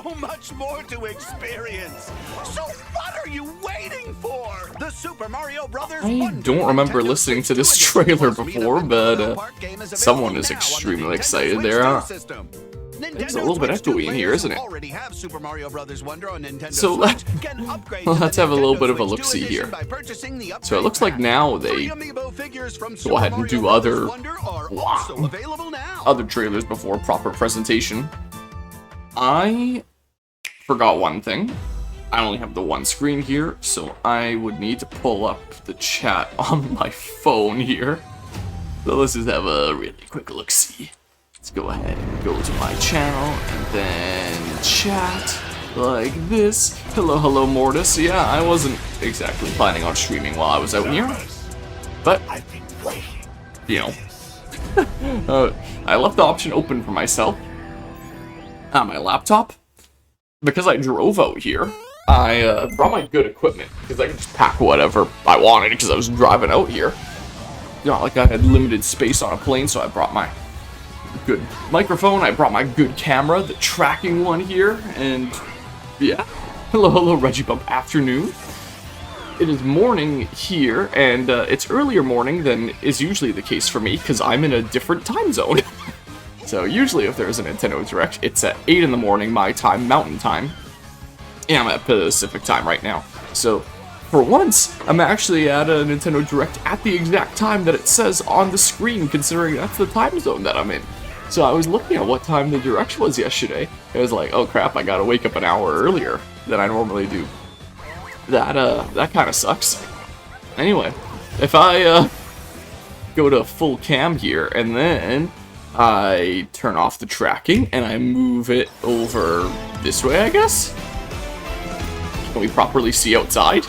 so much more to experience. So what are you waiting for? The Super Mario Brothers I don't remember listening to this trailer before, but someone is extremely excited there, huh? It's a little bit echoey in here, isn't it? So let's have a little bit of a look-see here. So it looks like now they go ahead and do other trailers before proper presentation. I forgot one thing. I only have the one screen here, so I would need to pull up the chat on my phone here. So let's just have a really quick look-see. Let's go ahead and go to my channel, and then chat like this. Hello, Mortis. Yeah, I wasn't exactly planning on streaming while I was out here, but, you know, I left the option open for myself on my laptop. Because I drove out here, I brought my good equipment, because I could just pack whatever I wanted because I was driving out here. Not like I had limited space on a plane, so I brought my good microphone, I brought my good camera, the tracking one here, and yeah. Hello, Reggie Bump afternoon. It is morning here, and it's earlier morning than is usually the case for me, because I'm in a different time zone. So usually if there's a Nintendo Direct, it's at 8 in the morning, my time, Mountain Time. And I'm at Pacific Time right now. So for once, I'm actually at a Nintendo Direct at the exact time that it says on the screen, considering that's the time zone that I'm in. So I was looking at what time the Direct was yesterday. It was like, oh crap, I gotta wake up an hour earlier than I normally do. That kind of sucks. Anyway, if I go to full cam here, and then I turn off the tracking, and I move it over this way, I guess? Can we properly see outside?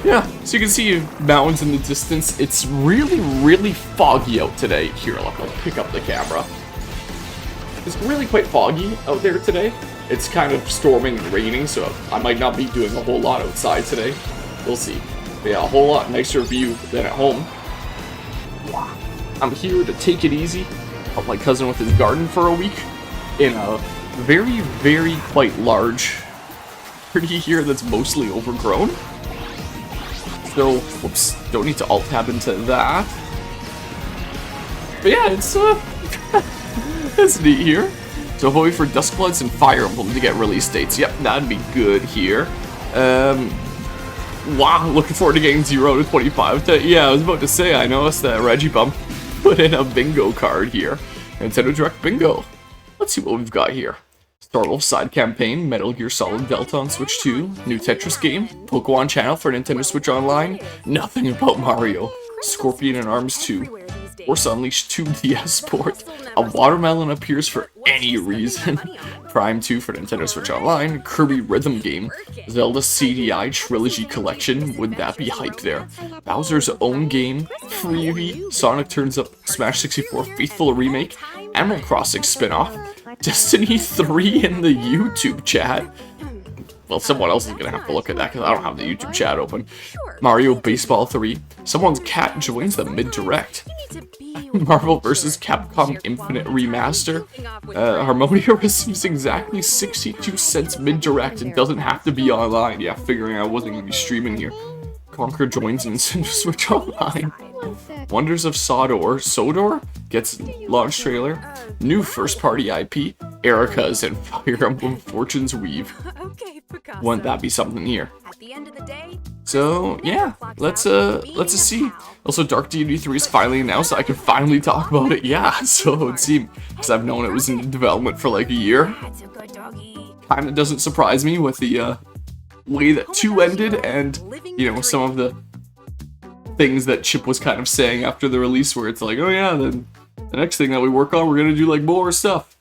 Yeah, so you can see mountains in the distance. It's really foggy out today. Here, I'll pick up the camera. It's really quite foggy out there today. It's kind of storming and raining, so I might not be doing a whole lot outside today. We'll see. But yeah, a whole lot nicer view than at home. I'm here to take it easy. Help my cousin with his garden for a week in a very quite large tree here that's mostly overgrown. So, whoops, don't need to alt-tab into that. But yeah, it's it's neat here. So hopefully for Duskbloods and Fire Emblem to get release dates. Yep, that'd be good here. Wow, looking forward to getting 0 to 25. Yeah, I was about to say, I noticed that Reggie Bump put in a bingo card here. Nintendo Direct Bingo. Let's see what we've got here. Star Wolf Side Campaign, Metal Gear Solid Delta on Switch 2, new Tetris game, Pokemon Channel for Nintendo Switch Online, nothing about Mario, Scorpion and Arms 2, Force Unleashed 2 DS port, a watermelon appears for any reason, Prime 2 for Nintendo Switch Online, Kirby Rhythm Game, Zelda CDI Trilogy Collection, would that be hype there, Bowser's own game, Freebie, Sonic Turns Up Smash 64 Faithful Remake, Animal Crossing spin-off, Destiny 3 in the YouTube chat. Well, someone else is gonna have to look at that because I don't have the YouTube chat open. Mario Baseball 3. Someone's cat joins the mid-direct. Marvel vs. Capcom Infinite Remaster. Harmonia receives exactly 62 cents mid-direct and doesn't have to be online. Yeah, figuring I wasn't gonna be streaming here. Conquer joins Nintendo Switch Online. Wonders of Sodor gets launch trailer. New first-party IP. Erica's and Fire Emblem Fortune's Weave. Wouldn't that be something here? So yeah, let's see. Also, Dark Deity 3 is finally announced. So I can finally talk about it. Yeah, so it would seem because I've known it was in development for like a year. Kind of doesn't surprise me with the way that 2 ended, and you know, some of the things that Chip was kind of saying after the release, where it's like, oh yeah, then the next thing that we work on, we're gonna do like more stuff.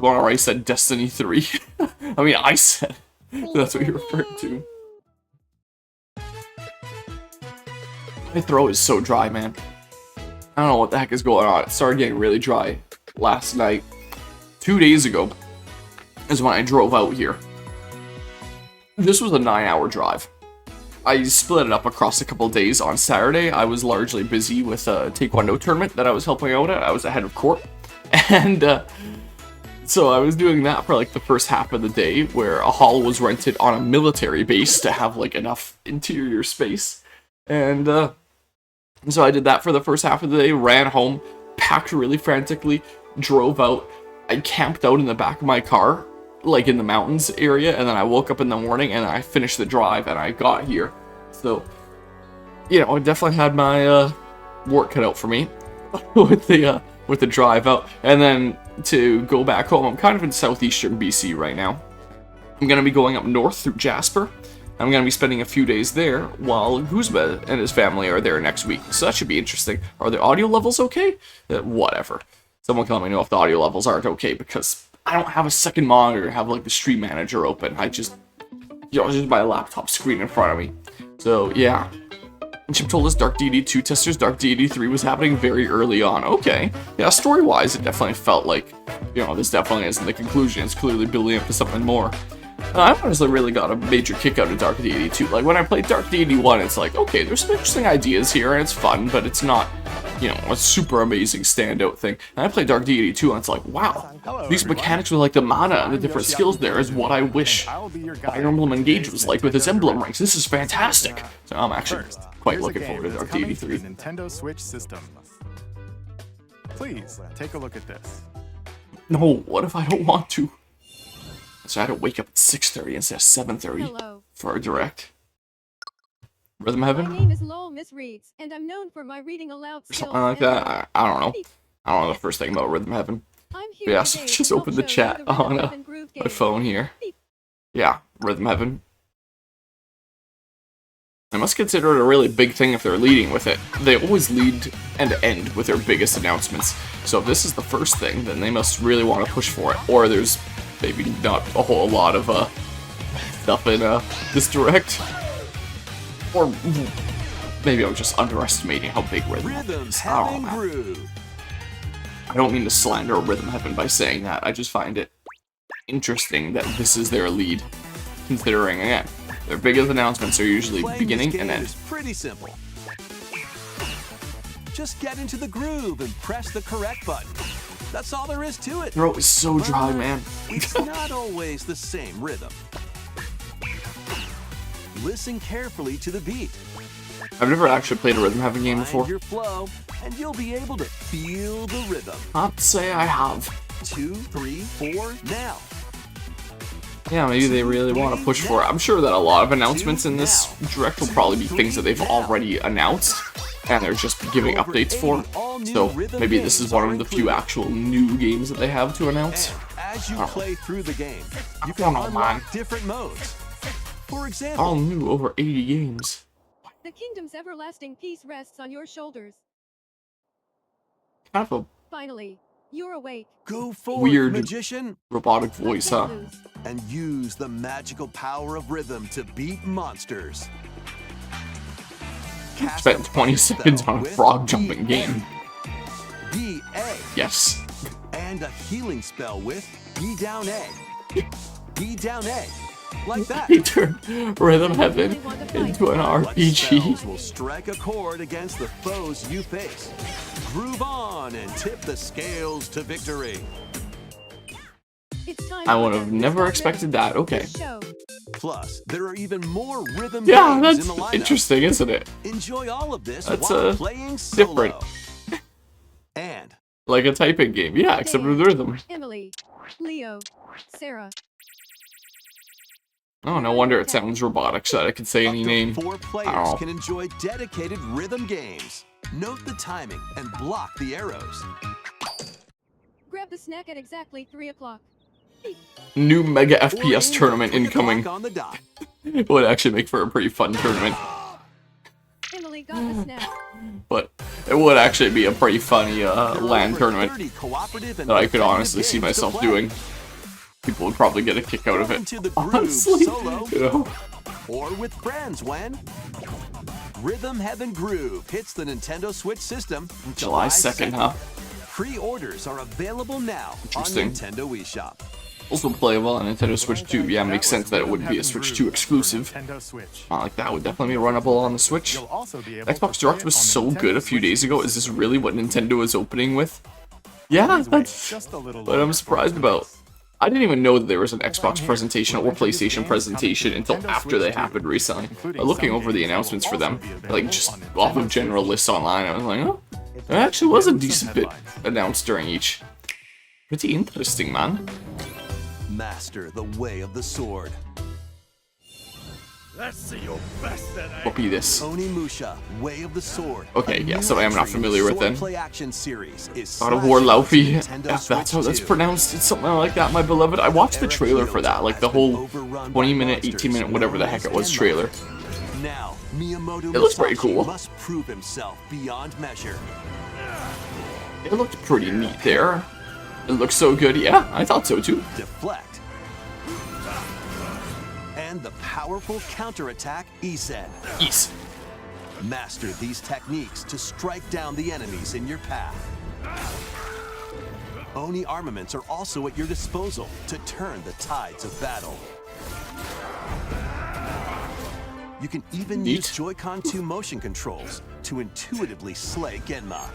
Well, I already said Destiny 3. I mean, I said that's what you referred to. My throat is so dry, man. I don't know what the heck is going on. It started getting really dry last night. 2 days ago is when I drove out here. This was a 9-hour drive. I split it up across a couple days. On Saturday, I was largely busy with a Taekwondo tournament that I was helping out at. I was ahead of court. And So I was doing that for like the first half of the day, where a hall was rented on a military base to have like enough interior space. And so I did that for the first half of the day, ran home, packed really frantically, drove out. I camped out in the back of my car, like in the mountains area, and then I woke up in the morning and I finished the drive and I got here. So, you know, I definitely had my work cut out for me with the drive out. And then to go back home, I'm kind of in southeastern BC right now. I'm going to be going up north through Jasper. I'm going to be spending a few days there while Guzma and his family are there next week. So that should be interesting. Are the audio levels okay? Whatever. Someone can let me know if the audio levels aren't okay, because I don't have a second monitor, have like the stream manager open. I just, you know, just my laptop screen in front of me. So yeah. Chip told us Dark Deity 2 testers, Dark Deity 3 was happening very early on. Okay. Yeah, story-wise, it definitely felt like, you know, this definitely isn't the conclusion. It's clearly building up to something more. I honestly really got a major kick out of Dark Deity 2. Like, when I played Dark Deity 1, it's like, okay, there's some interesting ideas here, and it's fun, but it's not, you know, a super amazing standout thing. And I played Dark Deity 2, and it's like, wow, these mechanics with, like, the mana and the different skills there is what I wish Fire Emblem Engage was like with its emblem ranks. This is fantastic. So I'm actually quite looking forward to Dark Deity 3. Nintendo Switch system. Please, take a look at this. No, what if I don't want to? So I had to wake up at 6:30 instead of 7:30 for a direct. Rhythm Heaven? My name is Lowell Miss Reeds, and I'm known for my reading aloud skills. Something like that. I don't know. I don't know the first thing about Rhythm Heaven. But yeah, so just open the chat on my phone here. Yeah, Rhythm Heaven. I must consider it a really big thing if they're leading with it. They always lead and end with their biggest announcements. So if this is the first thing, then they must really want to push for it. Or there's maybe not a whole lot of stuff in this direct. Or maybe I'm just underestimating how big Rhythm Heaven is. I don't know. I don't mean to slander Rhythm Heaven by saying that. I just find it interesting that this is their lead, considering, again, their biggest announcements are usually beginning and end. Pretty simple. Just get into the groove and press the correct button. That's all there is to it. Throat is so dry, man. It's not always the same rhythm. Listen carefully to the beat. I've never actually played a Rhythm Heaven game before. Find your flow, and you'll be able to feel the rhythm. Not to say I have. 2, 3, 4, now. Yeah, maybe they really want to push for it. I'm sure that a lot of announcements in this direct will probably be things that they've already announced, and they're just giving updates for. So maybe this is one of the few actual new games that they have to announce. As you play through the game, you can unlock different modes. For example, all new over 80 games. The kingdom's everlasting peace rests on your shoulders. Kind of a Finally, you're awake. Go forward, weird magician, robotic voice, huh? and use the magical power of rhythm to beat monsters. Spent 20 seconds on a frog jumping game. B-A. Yes. And a healing spell with B down A. B down A. Like that. He turned Rhythm Heaven into an RPG. Will strike a chord against the foes you face. Groove on and tip the scales to victory. I would have never expected that. Okay. Plus, there are even more rhythm yeah, games that's in the lineup. Interesting, isn't it? Enjoy all of this that's while playing solo. Different. And like a typing game, yeah, except with rhythm. Emily, Leo, Sarah. Oh, no wonder it sounds robotic so that I could say any name. 4 players can enjoy dedicated rhythm games. Note the timing and block the arrows. Grab the snack at exactly 3 o'clock. New Mega FPS tournament 3 incoming. on the dot. Would actually make for a pretty fun tournament. Emily got the snack. But it would actually be a pretty funny LAN tournament that I could honestly see myself doing. People would probably get a kick out of it. Honestly, solo, you know. or with friends when Rhythm Heaven Groove hits the Nintendo Switch system July 2nd, huh? Pre-orders are available now on Interesting. Nintendo eShop. Also playable on Nintendo Switch 2. Yeah, it makes sense that it wouldn't be a Switch 2 exclusive. Not like that would definitely be runnable on the Switch. Xbox Direct was so good a few days ago. Is this really what Nintendo is opening with? Yeah, that's what I'm surprised about. I didn't even know that there was an Xbox presentation or PlayStation presentation until after they happened recently. Looking over the announcements for them, like just off of general lists online, I was like, oh, there actually was a decent bit announced during each. Pretty interesting, man. Master the way of the sword. Let's see your best then, What be this? Onimusha, Way of the Sword. Okay, yeah, so I am not familiar with them. Play action series is God of War Laufey, Nintendo if that's how Switch that's 2. pronounced. It's something like that, my beloved. I watched the trailer for that, like the whole 20-minute, 18-minute, whatever the heck it was trailer. Now, Miyamoto It looks pretty Musashi cool. must prove himself beyond measure. It looked pretty neat there. It looks so good. Yeah, I thought so too. Deflect. And the powerful counterattack Isen. Ease. Master these techniques to strike down the enemies in your path. Oni armaments are also at your disposal to turn the tides of battle. You can even Neat. use Joy-Con 2 motion controls to intuitively slay Genma.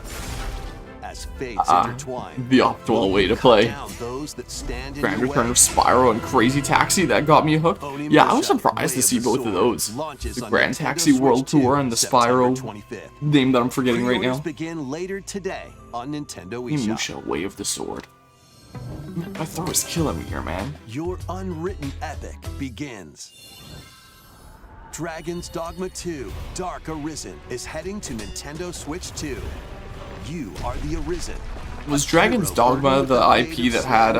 As fates intertwine, The optimal way to play. down those that stand in Grand your Return way. of Spyro and Crazy Taxi, that got me hooked. Yeah, I was surprised to see both of those. The Grand Taxi World Tour and the Spyro name that I'm forgetting right now. Begin later today on Nintendo eShop. Onimusha, Way of the Sword. My throat is killing me here, man. Your unwritten epic begins. Dragon's Dogma 2: Dark Arisen is heading to Nintendo Switch 2. You are the Arisen. Was Dragon's Dogma the IP that had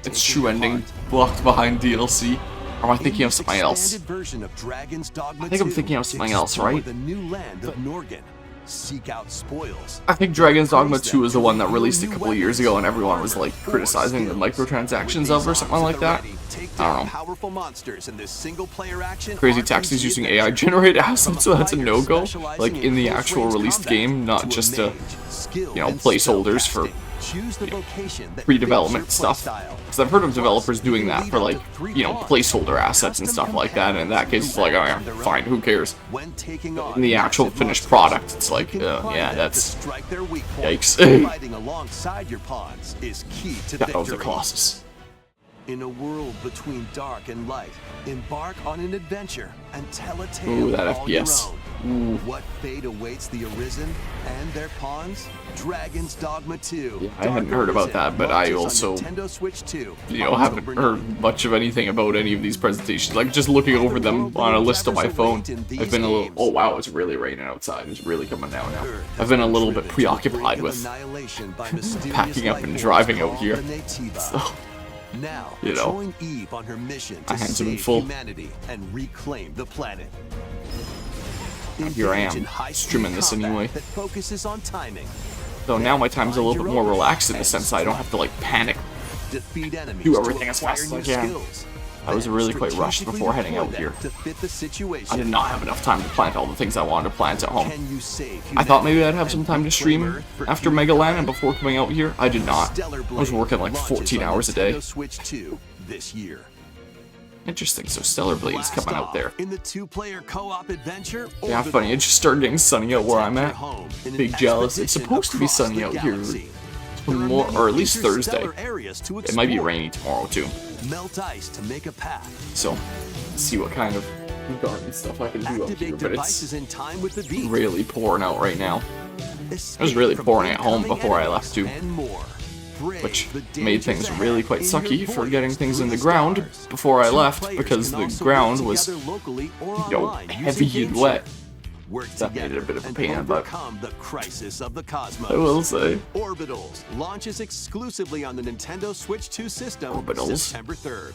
its true ending blocked behind DLC? Or am I thinking of something else? I think I'm thinking of something else, right? The new land of Norgan. Seek out spoils. I think Dragon's Dogma 2 was the one that released a couple of years ago and everyone was like criticizing the microtransactions of or something like that. I don't know. Powerful monsters in this single-player action. Crazy Taxi's using AI generated assets, so that's a no-go. Like in the actual released game, not just you know, placeholders for pre-development stuff. Because I've heard of developers doing that for like, you know, placeholder assets and stuff like that, and in that case it's like, oh yeah, fine, who cares? In the actual finished product, it's like, yeah, that's... Yikes. Fighting alongside your pawns is key to That was a victory. Colossus. In a world between dark and light, embark on an adventure and tell a tale Ooh, that all your FPS. own. Ooh. What fate awaits the Arisen and their pawns? Dragon's Dogma 2. Yeah, I hadn't heard about that, but I also, Nintendo Switch 2. you know, haven't heard much of anything about any of these presentations. Like, just looking over them on a list on my phone, I've been a little... Oh wow, it's really raining outside. It's really coming down now. I've been a little bit preoccupied with packing up and driving out here. So, Now, you know, join Eve on her mission my to hands have been save full. humanity and reclaim the planet. Here I Engage am, in high-speed streaming this combat anyway. That focuses on timing. So now my time's a little bit more relaxed in the sense that I don't have to, like, panic. Defeat enemies Do to everything as acquire fast as I new can. skills. I was Then really quite rushed strategically before heading deploy out them here. to fit the situation. I did not have enough time to plant all the things I wanted to plant at home. Can you save I thought maybe I'd humanity have some and time to reclaim stream Earth for after humankind? Megaland and before coming out here. I did not. Stellar I was Blade working like launches 14 on hours a day. Nintendo Switch 2 this year. Interesting, so Stellar Blade's Blast coming out off there. In the two-player co-op adventure, Yeah, Orbital. funny, it just started getting sunny out where I'm Attack at. your home in an Big jealous. It's expedition supposed to be across sunny the out here galaxy. tomorrow, or at least Thursday. Interstellar areas to It might be explore. rainy tomorrow too. Melt ice to make a path. So, let's see what kind of garden stuff I can do up here, Activate but devices it's in time with the beat. really pouring out right now. Escape It was really from pouring at home incoming before I enemies left too, and more. Brave which the made dangers things ahead really quite in your sucky for voyage getting things through in the the ground stars. before I Two left players because can the also ground work was, together locally or you know, online heavy using and game wet. chat. Work That made it a together bit of a and pain in the butt. overcome the crisis of the cosmos. I will say. Orbitals launches exclusively on the Nintendo Switch 2 system Orbitals. September 3rd.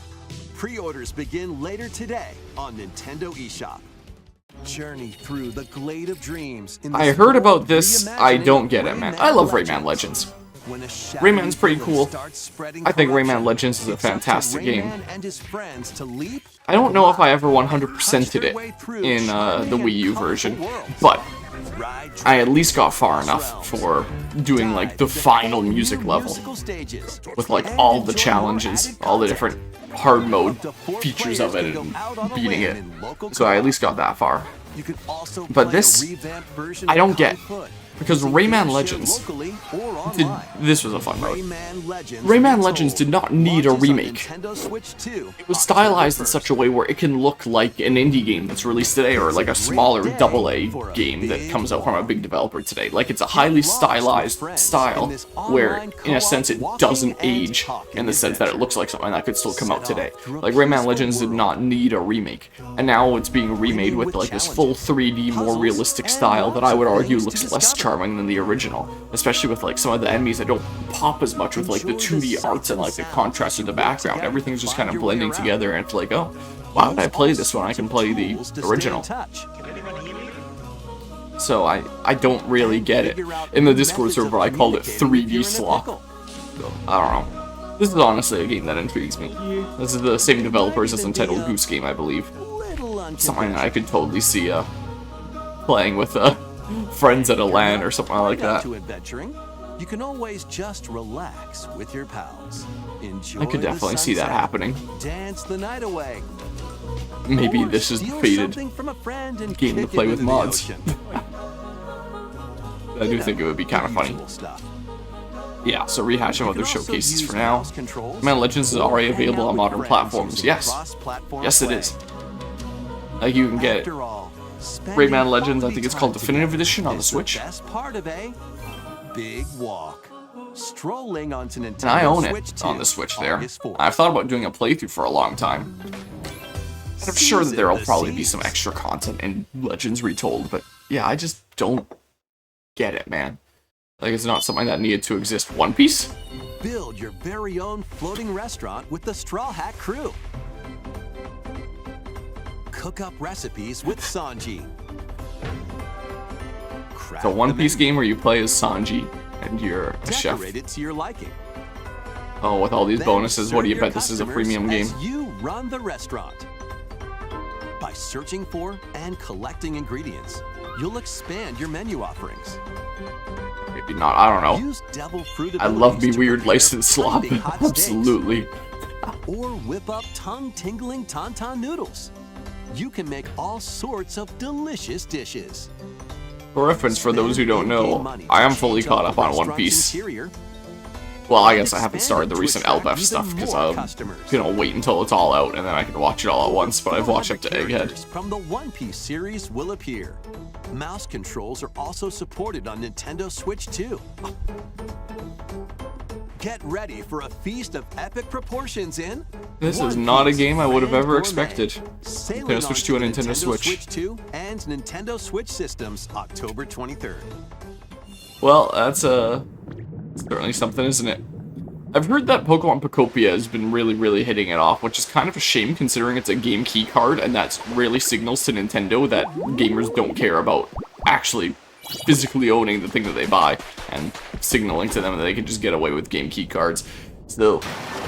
Pre-orders begin later today on Nintendo eShop. Journey through the Glade of Dreams. In the I heard about sport this, I reimagining don't get it, man. I love Rayman Legends. When a Rayman's pretty shadowy cool. starts spreading I think Rayman corruption, Legends is a it's up to fantastic game. Rayman and his friends to leap, I don't know if I ever punch 100%ed their it way through in the charming Wii U and version, colorful worlds. but Ride I at least got far dragons enough across for doing like the Dive into final whole music new level musical stages. with like And all the enjoy challenges, more all the added different hard mode Up to 4 features of it players can and go out on a beating limb it. in local So I at co-op. least got that far. You can also But play this, a revamped version I of don't get. Kung Fu, Because Rayman Legends, locally or online. this was a fun mode. Rayman Rayman Legends did not need a launches on remake. Nintendo Switch 2, It was stylized in October such a way where it can look like an indie game that's released today, or like a smaller AA game that comes out from a big developer today. Like, it's a highly stylized style where, in a sense, it doesn't age in the sense that it looks like something that could still come out today. Like, Rayman Legends did not need a remake, and now it's being remade with like this full 3D, more realistic style that I would argue looks less charming than the original, especially with like some of the enemies that don't pop as much with like the 2D arts and like the contrast in the background. Everything's just kind of blending together, and it's like, oh, why would I play this when I can play the original? So I don't really get it. In the Discourse server, I called it 3D slop. So, I don't know. This is honestly a game that intrigues me. This is the same developers as entitled Goose Game, I believe. Something that I could totally see playing with friends at a LAN or something like that. You can always just relax with your pals. Enjoy I could definitely see that happening. Dance the night away. Maybe Or this is steal fated something from a friend and game to kick play it with into the mods. ocean. I do think it would be kind of funny. Usual stuff. Yeah, so rehashing other showcases for now. Controls, Rayman Legends is already or hang available out on with modern friends platforms. using Yes. cross-platform Yes, it play. is. Like, you can get After all, Rayman Legends, I think it's called Definitive Edition on the is Switch. Best part of a big walk. Strolling onto Nintendo And I own Switch it 2, on the Switch there. August 4th. I've thought about doing a playthrough for a long time. And I'm sure that there will probably be some extra content in Legends Retold, but yeah, I just don't get it, man. Like, it's not something that needed to exist. One Piece? Build your very own floating restaurant with the Straw Hat Crew. Cook up recipes with Sanji. It's a One Piece game where you play as Sanji and you're a chef. Decorate it to your liking. Oh, with all these Then bonuses, what do you serve your bet this is a customers premium game? as you run the restaurant. By searching for and collecting ingredients, you'll expand your menu offerings. Maybe not, I don't know. Use devil fruit I love me abilities to weird prepare licensed slop. piping hot steaks. Absolutely. Or whip up tongue-tingling tauntaun noodles. You can make all sorts of delicious dishes. For reference, for those who don't know, I am fully caught up on One Piece. Interior, Well, I guess I haven't started the recent LBF stuff because I'm customers. gonna wait until it's all out and then I can watch it all at once, but I've watched up to Egghead. Characters from the One Piece series will appear. Mouse controls are also supported on Nintendo Switch 2. Get ready for a feast of epic proportions in This is One not a Piece game I would have Grand ever Gourmet. expected. Sailing Nintendo Switch 2 and onto Nintendo Switch. Switch 2 and Nintendo Switch systems October 23rd. Well, that's certainly something, isn't it? I've heard that Pokemon Pocopia has been really hitting it off, which is kind of a shame considering it's a game key card, and that's really signals to Nintendo that gamers don't care about actually physically owning the thing that they buy, and signaling to them that they can just get away with game key cards. So,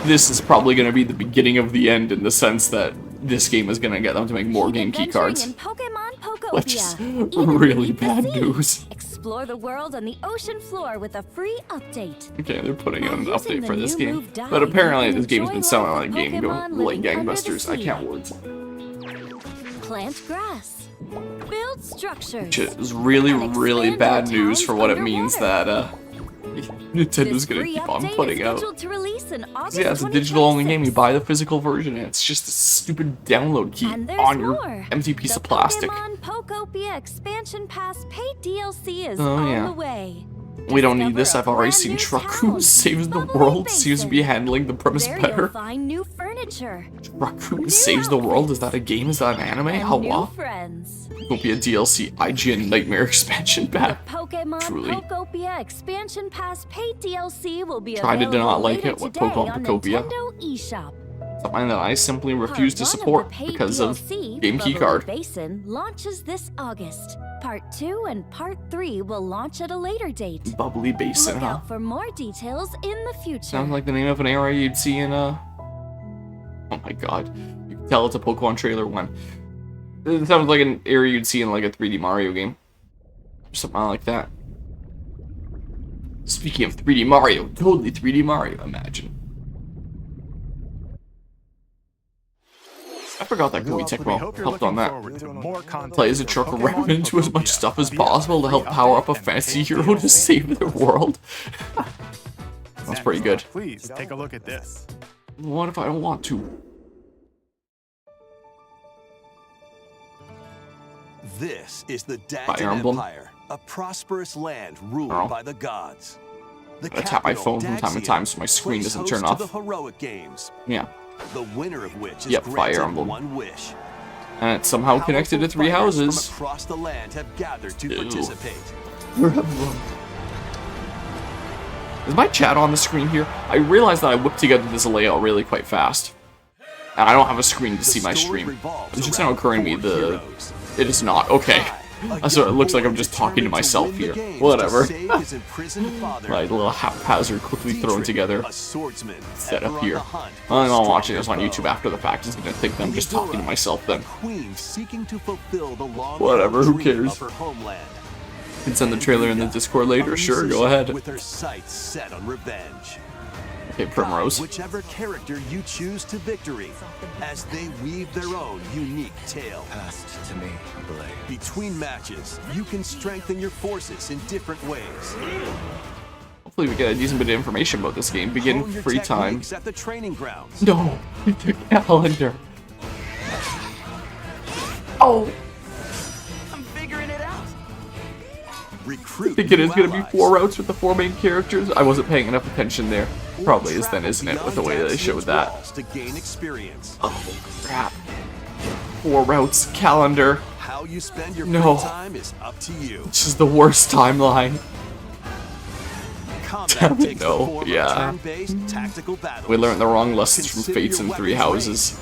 this is probably going to be the beginning of the end in the sense that this game is going to get them to make more game key cards. In Pokemon Pokopia. Which is Even really beneath the bad sea. news. Explore the world on the ocean floor with a free update. Okay, they're putting out an While using update the for this new game. move Dive, But apparently you can this game's been enjoy selling life like with game Pokemon like living under the gangbusters. I sea. can't words. Plant grass. Build structures. Which is really And bad expand your news for what it towns means underwater. that Nintendo's This gonna free keep on update putting is out. scheduled to release in August Yeah, it's a digital-only game. You 2026. buy the physical version, and it's just a stupid download key And there's on your more. empty piece The of plastic. Pokemon Pokopia Expansion Pass paid DLC is Oh, on yeah. the way. We don't need Discover this. a I've already brand seen new Truck town, Who Saves the Bubbly World. Seems to be Basin. handling the premise There you'll better. find new furniture, Truck Who new Saves the World? outfits, Is that a game? Is that an anime? and How new wow? friends. Won't be a DLC IGN Nightmare expansion pack. Pokemon Truly. Pokopia Expansion Pass paid DLC will be Tried to available not like later it, what, today Pokemon on Pokopia? Nintendo eShop. Something that I simply Part refuse to 1 of the support paid because of DLC, Game Key Bubbly Card. Basin launches this August. Part 2 and Part 3 will launch at a later date. Bubbly Basin, Look huh? out for more details in the future. Sounds like the name of an area you'd see in Oh my god. You can tell it's a Pokemon trailer one. It sounds like an area you'd see in like a 3D Mario game. Or something like that. Speaking of 3D Mario, totally 3D Mario, imagine. I forgot that Gooey We hope you're helped looking on that. forward to more content. Play as a for truck Pokemon ram into as much Photopia stuff as via possible to help update power up a and fancy paid hero to DLC. save the world. That's pretty good. Please take a look at this. What if I don't want to? This is the Fire Dagden Emblem. Empire, a prosperous land ruled Oh. by the gods. The I tap my capital, phone from time to Daxian, time so my screen plays doesn't host turn to off. the heroic games, Yeah, the winner of which is Yep, Fire granted Emblem. one wish. and it's somehow connected to Powerful 3 fighters houses. from across the land have gathered to Ew. participate. Is my chat on the screen here? I realized that I whipped together this layout really quite fast. And I don't have a screen to see my stream. It's just now occurring to me it is not. Okay. So it looks like I'm just talking to myself here. Whatever. My little haphazard quickly thrown together set up here. I'm watching this on YouTube after the fact. Is gonna think that I'm just talking to myself then. Whatever, who cares? You can send the trailer in the Discord later. Sure, go ahead. With her sights set on revenge. Okay, Primrose. Whichever character you choose to victory, as they weave their own unique tale. Passed to me, Blade. Between matches, you can strengthen your forces in different ways. Hopefully we get a decent bit of information about this game. Begin Hone your free time. techniques at the training grounds. No, the calendar. Oh, Recruit I think it is new going to be allies. 4 routes with the 4 main characters. I wasn't paying enough attention there. Probably is then, isn't it, with the way that they showed that. Walls to gain experience. Oh, crap. 4 routes, calendar. How you spend your No. free time is up to you. This is the worst timeline. Combat Damn it, takes no. the form Yeah. of turn-based tactical battles. We learned the wrong lessons from Consider Fates your in 3 weapons houses.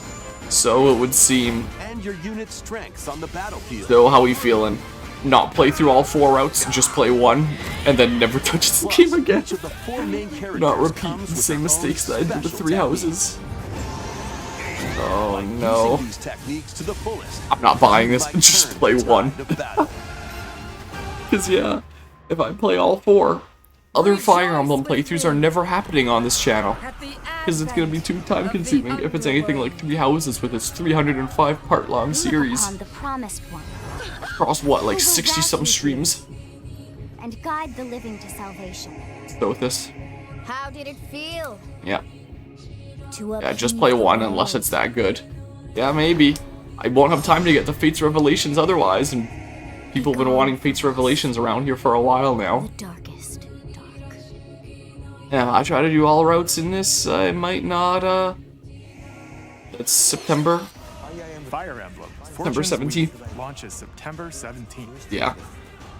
So it would seem. and your unit's strengths on the battlefield. So how we feeling? Not play through all 4 routes, just play 1, and then never touch this game again. Each of the 4 main characters Not repeat comes the with same their mistakes that own I did with special 3 houses. Oh By no. using these techniques to the fullest, I'm not buying this, by just turn play the 1. tide of battle. Cause yeah, if I play all 4, other Fire Emblem playthroughs are never happening on this channel. Because it's gonna be too time consuming if it's anything like 3 houses with its 305 part long series. On the promised one, Across what, like 60 some streams? and guide the living to salvation. So with this, How did it feel? yeah. To Yeah, just play 1 unless it's that good. Yeah, maybe. I won't have time to get to Fates Revelations otherwise, and people have been wanting Fates Revelations around here for a while now. the darkest dark. Yeah, I try to do all routes in this, I might not, it's September. Fire Emblem. September Fortune's 17th. Weave launches September 17th. Yeah.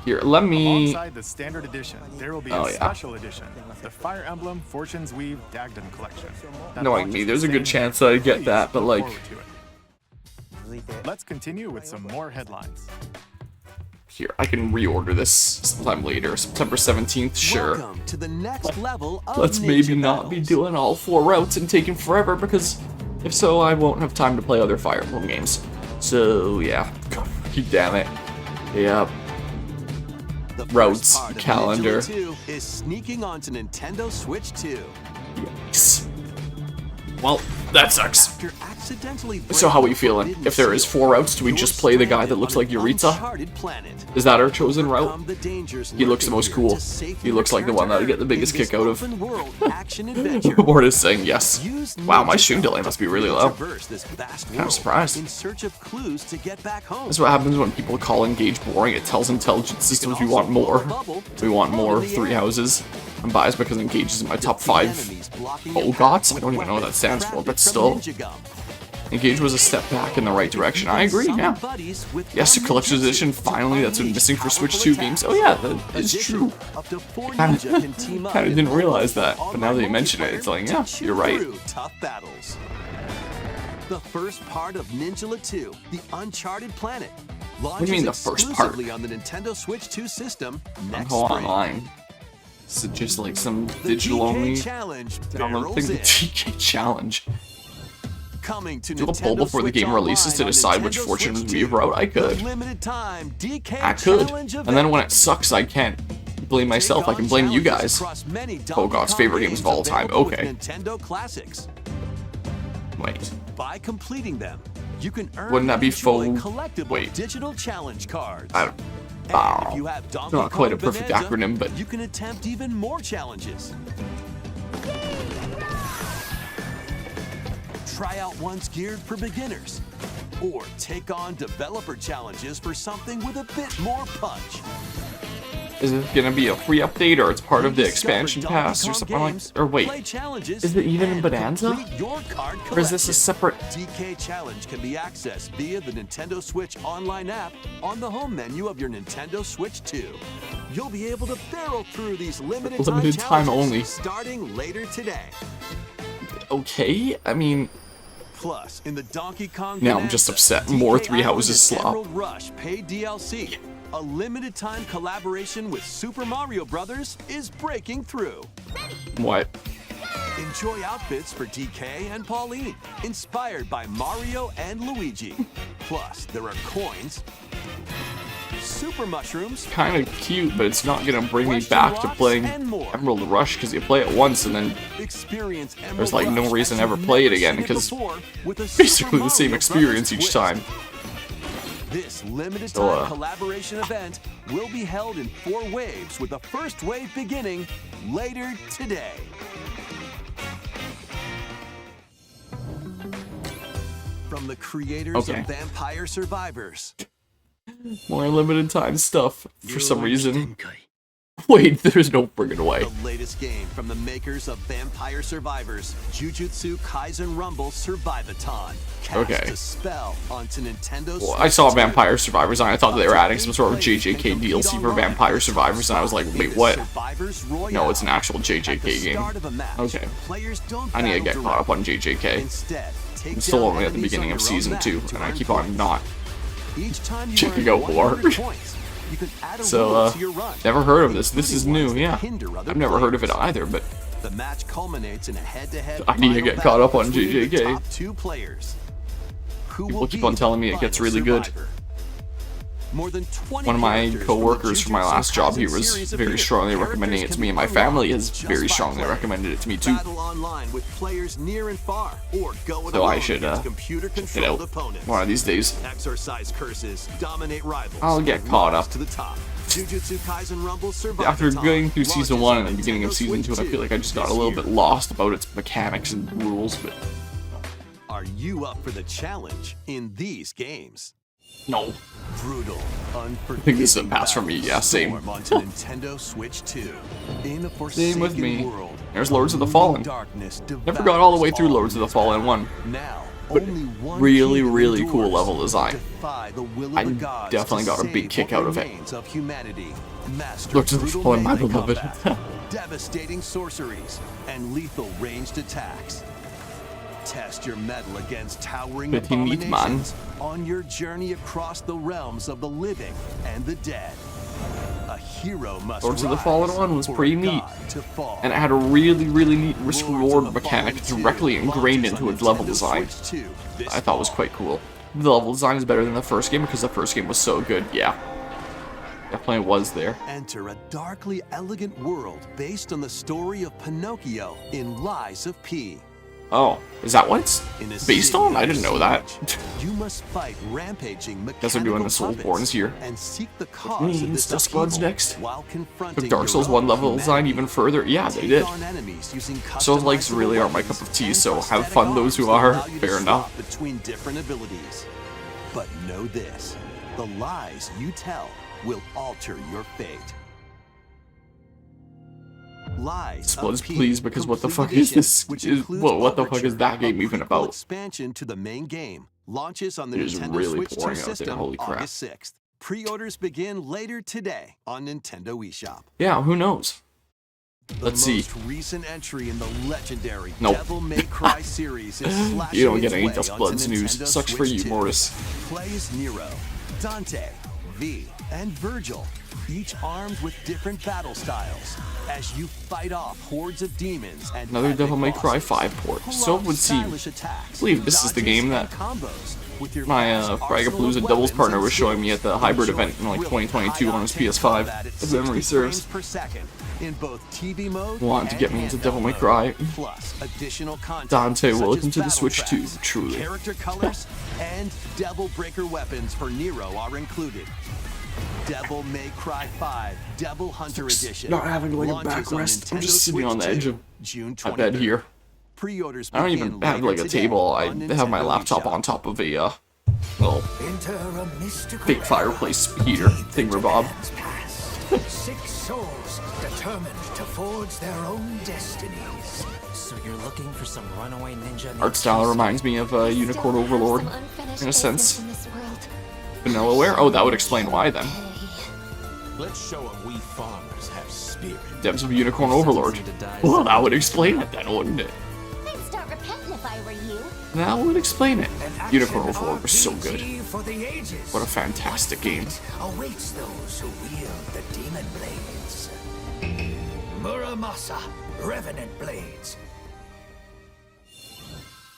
Here, let me... Alongside the standard edition, there will be Oh, a yeah. special edition, the Fire Emblem Fortune's Weave Dagden collection. that Knowing launches me, the there's a same good chance that I'd get Please that, but look like... forward to it. Let's continue with some more headlines. Here, I can reorder this sometime later. September 17th, sure. Welcome to the next level of Let's ninja maybe not be battles. doing all 4 routes and taking forever, because if so, I won't have time to play other Fire Emblem games. So, yeah. Damn it. Yeah. The first routes, part of calendar. Ninja 2 is sneaking onto Nintendo Switch 2. Yikes. Well, that sucks. After accidentally So how we breaking feeling? forbidden If there is seal, 4 routes, do we you're just play the guy that stranded looks on like an Yuritsa? uncharted planet. Is that our chosen route? Overcome the dangers He looks the most lurking here cool. to safely He looks like the one that I get the return biggest in this kick out of. open-world action-adventure. Word is saying yes. Use Wow, my ninja stream delay belts must be to really low. traverse this vast Kinda world surprised. in search of clues to get back home. That's what happens when people call Engage boring. It tells intelligent systems we want more. We want more 3 houses. I'm biased because Engage is in my top 5. Bogots? I don't even know what that stands for, but still. Engage was a step back in the right direction. I agree, yeah. Yes, the collector's edition, finally, that's been missing for Switch 2 games. Oh yeah, that is true. Kinda didn't realize that, but now that you mention it, it's like, yeah, you're right. Tough battles. The first part of Ninja 2, The Uncharted Planet, What do you mean the first part? exclusively on the Nintendo Switch 2 system next Go spring. online. Is it just like some The digital DK only Challenge download barrels thing? The in. TK Challenge. Coming to Do a Nintendo poll before the Switch game releases to Online on decide which Nintendo Fortune's Switch Weave 2. route I The could. limited time DK I could. Challenge And then when event. it sucks, I can't blame myself. I can blame you guys. Bogot's favorite games of all time. Okay. Nintendo classics. Wait. By completing them, You can earn Wouldn't that be and enjoy faux- collectible wait. digital challenge cards. I don't. And if you have Donkey Not quite a Kong perfect Bonanza, acronym, but you can attempt even more challenges. Try out ones geared for beginners, or take on developer challenges for something with a bit more punch. is it gonna be a free update or it's part of the Rediscover expansion Donkey pass or Kong something like? games, Or wait, play challenges, is it even in and Bonanza? complete your card Or is this a collection. separate? DK Challenge can be accessed via the Nintendo Switch online app on the home menu of your Nintendo Switch 2. You'll be able to barrel through these limited Time challenges only. starting later today. Okay, I mean, Plus, in the Donkey Kong Now I'm Bonanza, just upset. More DK Three Houses Island and slop. Emerald Rush paid DLC. A limited time collaboration with Super Mario Brothers is breaking through. what? Enjoy outfits for DK and Pauline, inspired by Mario and Luigi. Plus, there are coins, super mushrooms, Kind of cute, but it's not gonna bring me Question back to rocks, playing and more. Emerald Rush because you play it once and then experience Emerald There's, like, no Rush reason as to ever you've play it never again, seen it 'cause before with a basically Super the same Mario experience Brothers each twist. time. This limited So, time collaboration event will be held in 4 waves, with the first wave beginning later today. From the creators Okay. of Vampire Survivors. More limited time stuff for some reason. Wait, there's no friggin' way. The latest game from the makers of Vampire Survivors, Jujutsu Kaisen Rumble Survivathon. Cast Okay. a spell onto Nintendo Well, Switch I saw 2. Vampire Survivors and I thought they were adding some sort of Up to JJK 8 players DLC can for compete Vampire online Survivors, and I was like, in wait, the what? Survivors Royale. No, it's an actual At JJK the game. start of a match, Okay. players don't I need to battle get caught up on directly. JJK. Instead, take I'm still down only at the enemies beginning on of your own season map 2, to and I earn keep on points. not Each time you checking earn out more. 100 points, you can add a So, rule to your run, never heard of this. This is including new, ones that yeah. hinder other I've never heard of it players. either, but The match culminates in a head-to-head I need to final get caught up battle on between the JJK. top 2 players. Who People will keep be on telling me the it gets final really good. survivor? More than 20 one of my characters co-workers from my the last job Jujutsu here was series very appear. strongly recommending it Characters to me, can and my be family unlocked has just very by strongly playing. recommended it to me too. Battle online with players near and far, or go it So I alone should, against check it computer-controlled out opponents. one of these days. Exorcise curses, dominate rivals. I'll get and caught rise up. to the top. Jujutsu Kaisen Rumble Survivathon After going through season launches 1 on and the beginning of Nintendo season 2, Switch I feel like I just got a this little year. bit lost about its mechanics and rules, but Are you up for the challenge in these games? no. Brutal, unforgiving think this is a pass for me, yeah, same. storm onto Nintendo Switch 2. In a forsaken Same with me. world, There's Lords of the looming Fallen. darkness Never got all the way through devours Lords of the all Fallen in 1. Now, But only one really, kingdom really cool endures. level design. Defy the will of I the gods definitely to got a big save kick what out of it. remains of humanity. Master Lords of the brutal Fallen, my melee beloved. combat, devastating sorceries, and lethal ranged attacks. Test your mettle against towering Pretty neat, man. abominations on your journey across the realms of the living and the dead. A hero must Lords of the rise Fallen 1 was for pretty a neat. god to fall. And it had a really, really neat Lords of risk-reward the mechanic Fallen directly 2 ingrained launches into on its level Nintendo design. Switch 2 this I thought was fall. quite cool. The level design is better than the first game because the first game was so good, yeah. Definitely was there. Enter a darkly elegant world based on the story of Pinocchio in Lies of P. Oh, is that what it's In a based city on? I of didn't know that. siege, you must fight rampaging Guess they're doing the mechanical Soulsborns puppets here. and seek the cause means of this Discourse upheaval next. while confronting Took Dark your Souls own 1 level design humanity. even further. Yeah, they Take did. on enemies using Souls-likes customizable really are my weapons cup of tea, and so have prosthetic fun those who arms that are. allow you to Fair enough. swap between different abilities. But know this, the lies you tell will alter your fate. Lies of Splits, P, please, because what the Complete fuck is Edition, this? which Is- includes whoa, what the fuck Overture, is that game a even prequel about? expansion to the main game. Launches on the It is Nintendo really Switch 2 pouring out there, system holy crap. August 6th. Pre-orders begin later today on Nintendo eShop. Yeah, who knows? The Let's see. most recent entry in the legendary Nope. Devil May Cry series is slashing You don't get its any way Dust onto Bloods news. Nintendo Sucks for Switch you, 2. Mortis. Play as Nero, Dante, V, and Virgil, each armed with different battle styles, as you fight off hordes of demons and Another epic Devil May Cry bosses. 5 port. Pull So off would seem. stylish attacks, I believe this is the dodges, game and that combos with your My vast arsenal Fragapalooza of doubles weapons partner and was showing me at the hybrid Enjoy event in like thrilling 2022 on his high-octane PS5, combat at if memory 60 serves. frames per second in both TV mode Wanted to get me and into Devil May handheld Cry. mode. Plus additional content Dante, such welcome as to the battle Switch too, tracks, truly. character colors, and Devil Breaker weapons for Nero are included. Devil May Cry 5 Devil Hunter Edition. Not having like a launches on backrest. I'm Nintendo just sitting Switch on the edge 2, of June my bed 23rd. here. Pre-orders I don't begin even have later like a today table. I on have my Nintendo laptop eShop. on top of a little fake fireplace heater thingamabob. 6 souls determined to forge their own destinies. So you're looking for some runaway ninja named Art style reminds me of Unicorn Overlord in a sense. Vanillaware? Oh, that would explain why then. Let's show them we farmers have spirit. Devs of Unicorn Overlord. Well, that would explain it then, wouldn't it? I'd start repenting if I were you. That would explain it. An action Unicorn Overlord was so good. RPG for the ages. What a fantastic game. Awaits those who wield the demon blades. Muramasa, Revenant Blades.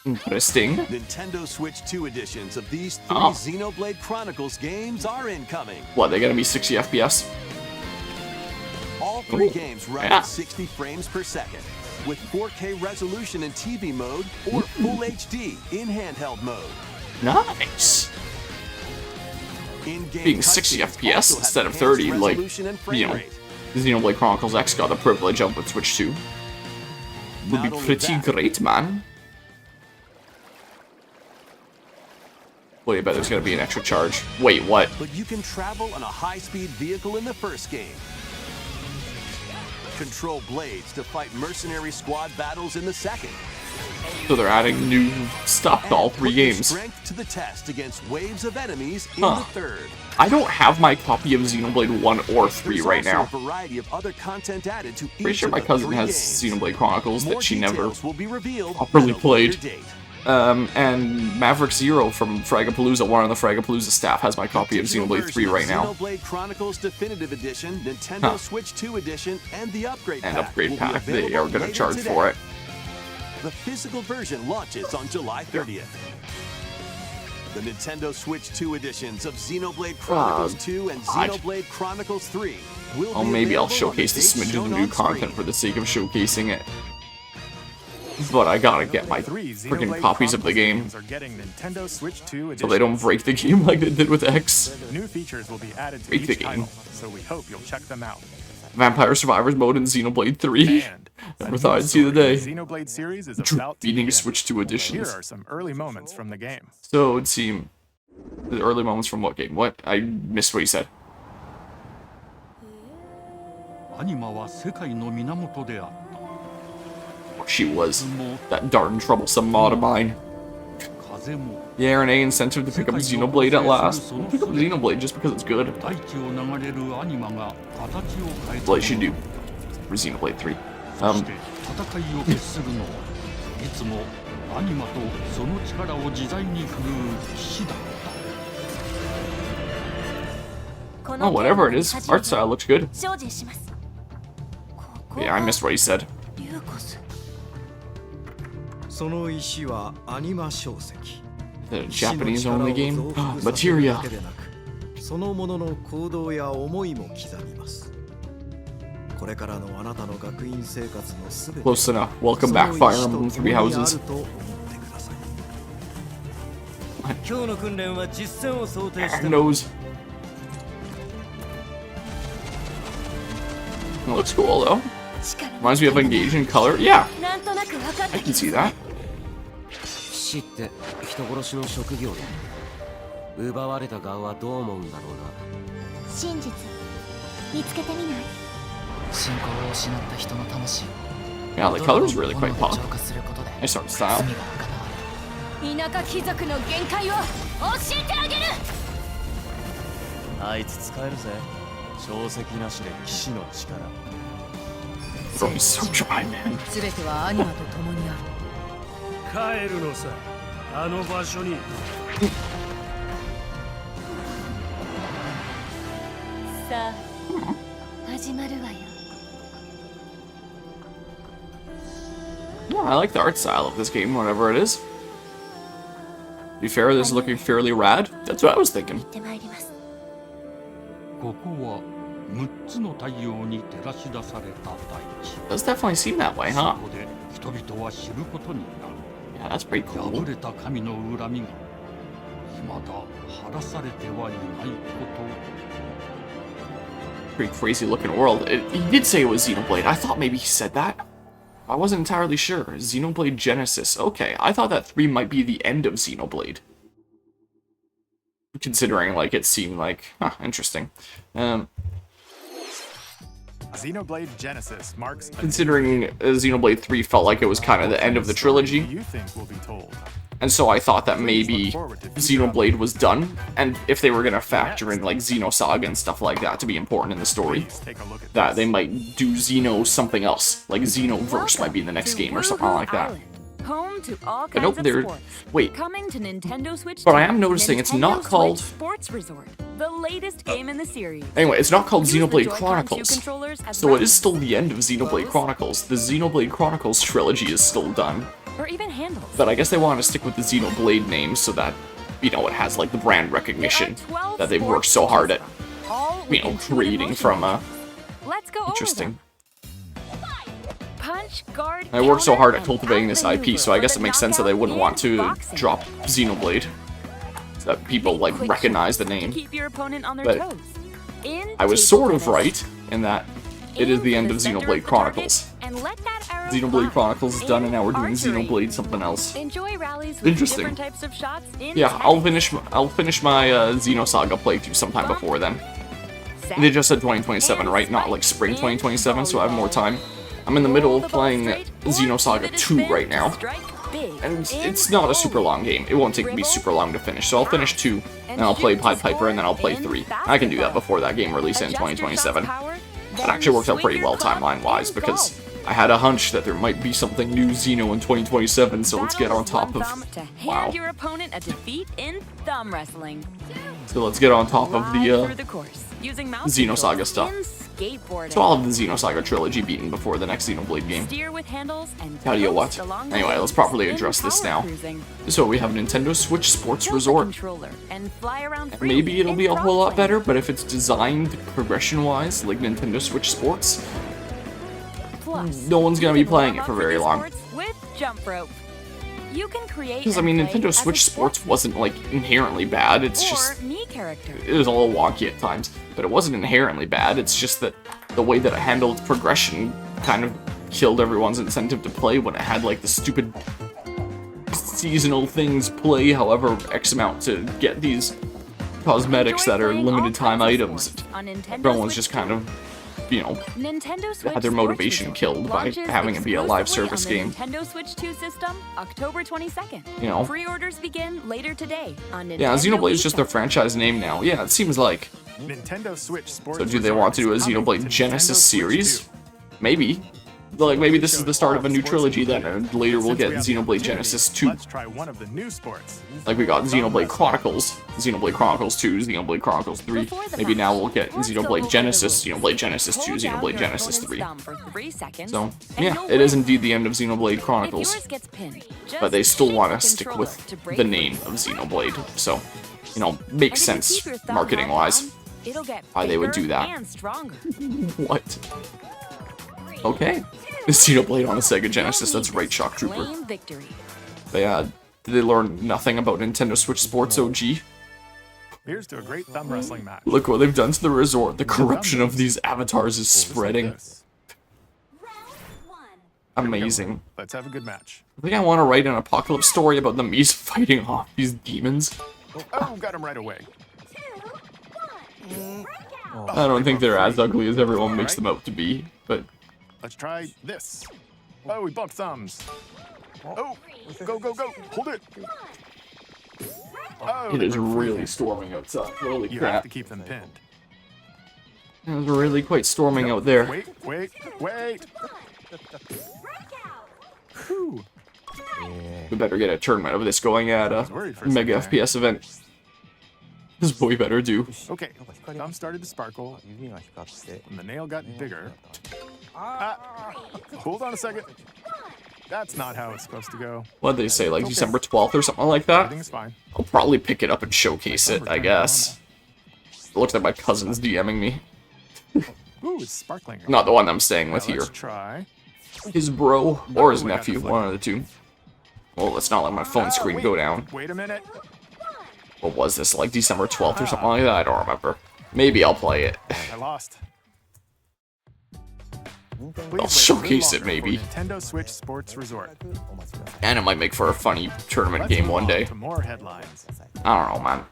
Interesting. Nintendo Switch 2 editions of these 3 Oh. Xenoblade Chronicles games are incoming. What, they gonna be 60 FPS? All 3 Ooh, games run yeah. at 60 frames per second, with 4K resolution in TV mode or Full HD in handheld mode. Nice. In-game Being 60 cutscenes FPS also have instead of enhanced 30, like, resolution and frame you know, rate. Xenoblade Chronicles X got the privilege of with Switch 2. Would Not be only pretty that, great, man. Wait, I bet there's gonna be an extra charge. Wait, what? but you can travel on a high-speed vehicle in the first game. Control blades to fight mercenary squad battles in the second. So they're adding new stuff to all And 3 put your games. strength to the test against waves of enemies in Huh. the third. I don't have my copy of Xenoblade 1 or 3 There's right also now. a variety of other content added to Pretty each sure of my the cousin 3 has games. Xenoblade Chronicles More that she never details will be revealed properly at a played. later date. And Maverick Zero from Fragapalooza, one of the Fragapalooza staff, has my copy of Digital Xenoblade 3 version right of now. Xenoblade Chronicles Definitive Edition, Nintendo Huh. Switch 2 Edition, and the upgrade And pack. upgrade will be pack, they are available gonna later charge today. for it. The physical version launches on July 30th. The Nintendo Switch 2 editions of Xenoblade Chronicles 2 and God. Xenoblade Chronicles 3 will Oh, be maybe I'll available on the showcase the dates smidgen shown of new on content screen. for the sake of showcasing it. But I gotta get my 3 freaking Xenoblade copies of the Chronicles game games are getting Nintendo Switch 2 so they don't editions. break the game like they did with X. New features will be added to Break the each title, game. so we hope you'll check them out. Vampire Survivors mode in Xenoblade 3. And Never a thought new I'd see the story in day. Xenoblade series is about to Beating begin. Switch 2 Here editions. are some early moments from the game. So it'd seem the early moments from what game? What? I missed what he said. アニマは世界の源であった。 She was that darn troublesome mod of mine. 風も Yeah, Renee incentive to pick up Xenoblade at last. Pick up Xenoblade just because it's good. 大地を流れるアニマが形を変えた Well, it should do for Xenoblade 3. そして戦いを決するのはいつもアニマとその力を自在に振るう騎士だった。 Oh, whatever it is, art style looks good. 精進します。 Yeah, I missed what he said. リュウコス。その石はアニマ小石。 The Japanese only game? Materia. そのものの行動や思いも刻みます。これからのあなたの学院生活のすべて Close enough. Welcome back, Fire Emblem Three Houses. 今日の訓練は実践を想定して Nose. It looks cool though. Reminds me of Engaging Color. Yeah, なんとなく分かった I can see that. 死って人殺しの職業で奪われた側はどう思うんだろうな。真実見つけてみない？信仰を失った人の魂を Yeah, the color's really quite 浄 pop. 化することで Nice art style. 罪が贖われる。田舎貴族の限界を教えてあげる。あいつ使えるぜ。小石なしで騎士の力。 Bro, he's so dry, man. すべてはアニマと共にある。帰るのさ、あの場所に。さあ、始まるわよ。 Yeah, I like the art style of this game, whatever it is. be fair, this is looking fairly rad. That's what I was thinking. ここは6つの太陽に照らし出された大地。 Does definitely seem that way, huh? そこで人々は知ることになる。 Yeah, that's pretty cool. 破れた神の恨みが未だ晴らされてはいないこと。 Pretty crazy looking world. He did say it was Xenoblade. I thought maybe he said that. I wasn't entirely sure. Xenoblade Genesis. Okay, I thought that 3 might be the end of Xenoblade. Considering, like, it seemed like... Huh, interesting. Xenoblade Genesis marks. Considering Xenoblade 3 felt like it was kind of the end of the trilogy. You think will be told. And so I thought that maybe Xenoblade was done, and if they were going to factor in like Xenosaga and stuff like that to be important in the story, that they might do Xeno something else, like Xenoverse might be in the next game or something like that. Home to all But kinds nope, they're... of sports. Wait. Coming to Nintendo Switch. But I am noticing it's not called... Sports Resort, the latest game in the series. Anyway, it's not called Xenoblade Chronicles, so it is still the end of Xenoblade Chronicles. The Xenoblade Chronicles trilogy is still done. Or even handles. But I guess they want to stick with the Xenoblade name so that, you know, it has like the brand recognition that they've worked so hard at, you know, creating from Let's go interesting. Punch, guard, I worked so hard at cultivating this IP, so I guess it makes sense that they wouldn't want to drop Xenoblade. So that people, like, recognize the name. But I was sort of right in that it is the end of Xenoblade Chronicles. Xenoblade Chronicles is done, and now we're doing Xenoblade something else. Interesting. Yeah, I'll finish my Xenosaga playthrough sometime before then. They just said 2027, right? Not like spring 2027, so I have more time. I'm in the middle of playing Xenosaga 2 right now, and it's not a super long game. It won't take me super long to finish, so I'll finish 2, and I'll play Pied Piper, and then I'll play 3. I can do that before that game releases in 2027. That actually works out pretty well timeline-wise, because I had a hunch that there might be something new Xeno in 2027, so let's get on top of... Wow. So let's get on top of the Xenosaga stuff. So I'll have the Xenosaga trilogy beaten before the next Xenoblade game. How do you what? Anyway, let's properly address this now. So we have Nintendo Switch Sports Resort. And maybe it'll be a whole lot better, but if it's designed progression-wise, like Nintendo Switch Sports, no one's gonna be playing it for very long. Because, I mean, Nintendo Switch Sports wasn't, like, inherently bad, it's just... It was a little wonky at times, but it wasn't inherently bad, it's just that the way that it handled progression kind of killed everyone's incentive to play when it had, like, the stupid seasonal things play however X amount to get these cosmetics that are limited time items. Everyone's just kind of, you know, had their motivation killed by having it be a live service game. Nintendo Switch 2 system, October 22nd. You know. Pre-orders begin later today on Nintendo. Yeah, Xenoblade is just their franchise name now. Yeah, it seems like. Nintendo Switch Sports. So do they want to do a Xenoblade Genesis series? Maybe. Like, maybe this is the start of a new trilogy then, and later we'll get Xenoblade Genesis 2. Let's try one of the new sports. Like we got Xenoblade Chronicles 2, Xenoblade Chronicles 3. Maybe now we'll get Xenoblade Genesis 2, Xenoblade Genesis 3. So, yeah, it is indeed the end of Xenoblade Chronicles. But they still want to stick with the name of Xenoblade, so, you know, makes sense marketing-wise why they would do that. What? Okay. Xenoblade on a Sega Genesis, that's right, Shock Trooper. Did they learn nothing about Nintendo Switch Sports OG? Here's to a great thumb wrestling match. Look what they've done to the resort. The corruption of these avatars is spreading. Amazing. Let's have a good match. I think I want to write an apocalypse story about the Mii's fighting off these demons. Oh, got him right away. I don't think they're as ugly as everyone makes them out to be, but... Let's try this. Oh, we bumped thumbs. Oh, go, go, go. Hold it. Oh, it is really storming outside. Holy crap. You have to keep them pinned. It was really quite storming out there. Wait. Whew. We better get a tournament of this going at a Mega FPS event. This boy better do. Okay, thumb started to sparkle, and the nail got bigger. Hold on a second. That's not how it's supposed to go. What did they say, like December 12th or something like that? Everything's fine. I'll probably pick it up and showcase it, I guess. It looks like my cousin's DMing me. Ooh, it's sparkling. Not the one I'm staying with here. Let's try. His bro or his nephew, one of the two. Well, let's not let my phone screen go down. Wait a minute. What was this, like December 12th or something like that? I don't remember. Maybe I'll play it. I lost. I'll showcase it, maybe. Nintendo Switch Sports Resort. And it might make for a funny tournament game one day. More headlines. I don't know, man.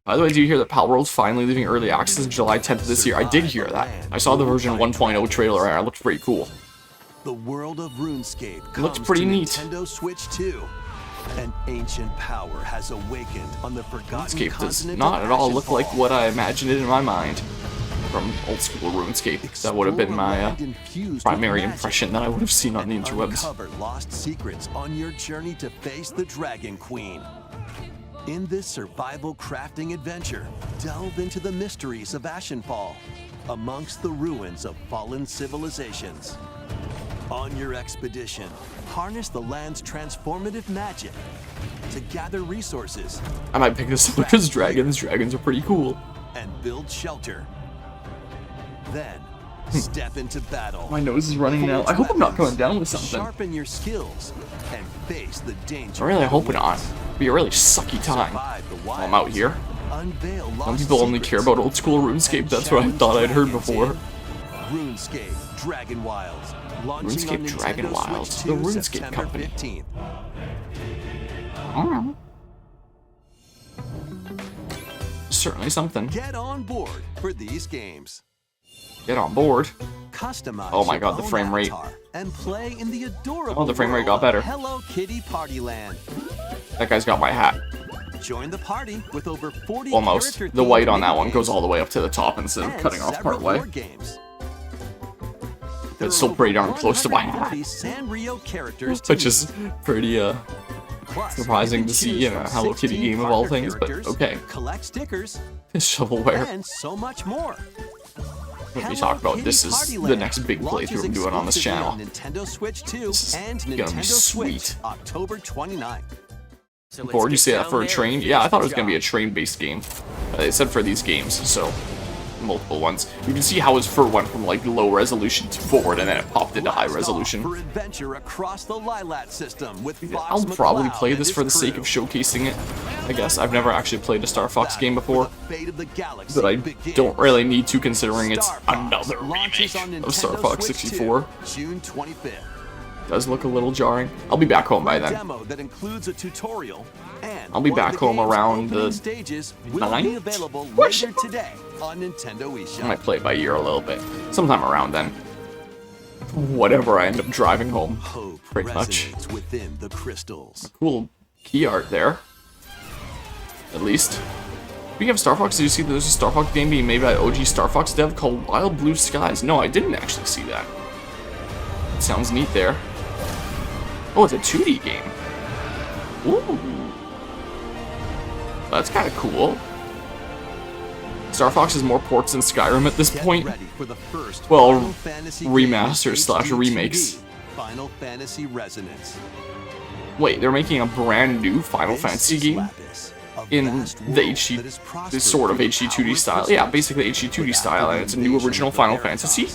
By the way, do you hear that Palworld's finally leaving early access July 10th of this year? I did hear that. I saw the version 1.0 trailer and it looked pretty cool. The world of RuneScape Looks comes pretty to neat. Nintendo Switch 2. An ancient power has awakened on the forgotten RuneScape does continent not of at all look like Ashenfall. what I imagined it in my mind from old school RuneScape. That would have been my primary impression that I would have seen on the interwebs. Uncover lost secrets on your journey to face the Dragon Queen. In this survival crafting adventure, delve into the mysteries of Ashenfall, amongst the ruins of fallen civilizations. On your expedition, harness the land's transformative magic to gather resources. I might pick this up because dragons. Dragons are pretty cool. And build shelter. Then, step into battle. My nose is running now. I hope I'm not going down with something. Sharpen your skills and face the danger. I really hope not. It'd be a really sucky time while I'm out here. Some people only care about old school RuneScape. That's what I thought I'd heard before. RuneScape Dragon Wilds. Launching on RuneScape Dragon Nintendo Wilds, Switch the 2 RuneScape September company. 15th. Certainly something. Get on board for these games. Get on board. Customize Oh my your god, the own frame rate. avatar and play in the adorable Oh, the frame rate got world better. of Hello Kitty Partyland. That guy's got my hat. Join the party with over 40 Almost. character The white on that themed one goes minigames all the way up to the top instead of and cutting off several part way. board games. But it's still pretty darn close to my hat. 140 Sanrio characters to Which is pretty Plus, surprising you to can see choose in a from Hello Kitty 16 game of all partner things, but characters, okay. Collect stickers Shovelware. and so much more. What we talk about, this is the next big playthrough I'm doing on this channel. On Nintendo Switch 2 and gonna be Nintendo Switch, sweet. October 29th. Bored, you say that for a train? Yeah, I thought it was gonna be a train-based game. It said for these games, so multiple ones. You can see how his fur went from like low resolution to forward, and then it popped into high resolution. For adventure across the Lilat system with Fox I'll probably McCloud play and this his for the sake of crew. showcasing it. I guess I've never actually played a Star Fox game before, Fate of the galaxy but I begins. don't really need to, considering it's Star Fox another launches on remake of Star Nintendo Fox Switch 64. 2, June 25th. Does look a little jarring. I'll be back home by then. Demo that includes a tutorial and I'll be one of back the home game's around opening the stages will 9th? be available later today on Nintendo I eShop. might play it by ear a little bit. Sometime around then. Whatever I end up driving home. Hope Pretty much. resonates within the crystals. Cool key art there. At least. Speaking of Star Fox, did you see there's a Star Fox game being made by OG Star Fox dev called Wild Blue Skies? No, I didn't actually see that. It sounds neat there. Oh, it's a 2D game. Ooh. That's kind of cool. Star Fox has more ports than Skyrim at this point. Ready for the first Well, Final Fantasy remasters game slash remakes. Final Fantasy Resonance. Wait, they're making a brand new Final Fantasy game? In the HD, this sort of HD 2D style. Yeah, basically HD 2D style, and it's a new original Final Fantasy.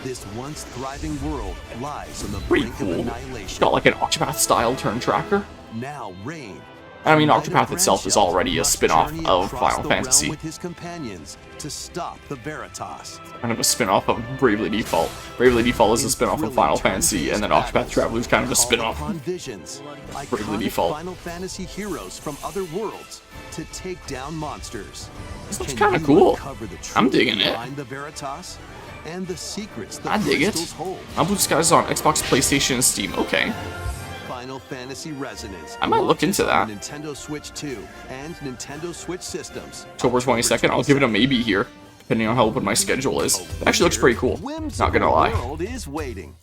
This once thriving world lies on the Pretty brink cool. of It's annihilation. got like an Octopath style turn tracker. Now Rain. I mean, Octopath itself is already a must spin-off journey of across Final the realm Fantasy. with his companions to stop the Veritas. Kind of a spin-off of Bravely Default. Bravely Default is a spin-off of Final Fantasy, and then Octopath Traveler is kind of a spin-off. Upon visions, Bravely iconic Default. Final Fantasy heroes from other worlds to take down monsters. This looks Can kind of you cool. uncover the I'm truth digging it. behind the Veritas and the secrets the I dig it. crystals hold? Wild Blue Skies on Xbox, PlayStation, and Steam. Okay. Final Fantasy Resonance. I might look into that. launches on Nintendo Switch 2 and Nintendo Switch systems. October 22nd, I'll give it a maybe here, depending on how open my schedule is. It actually looks pretty cool. Not gonna lie. The world is waiting.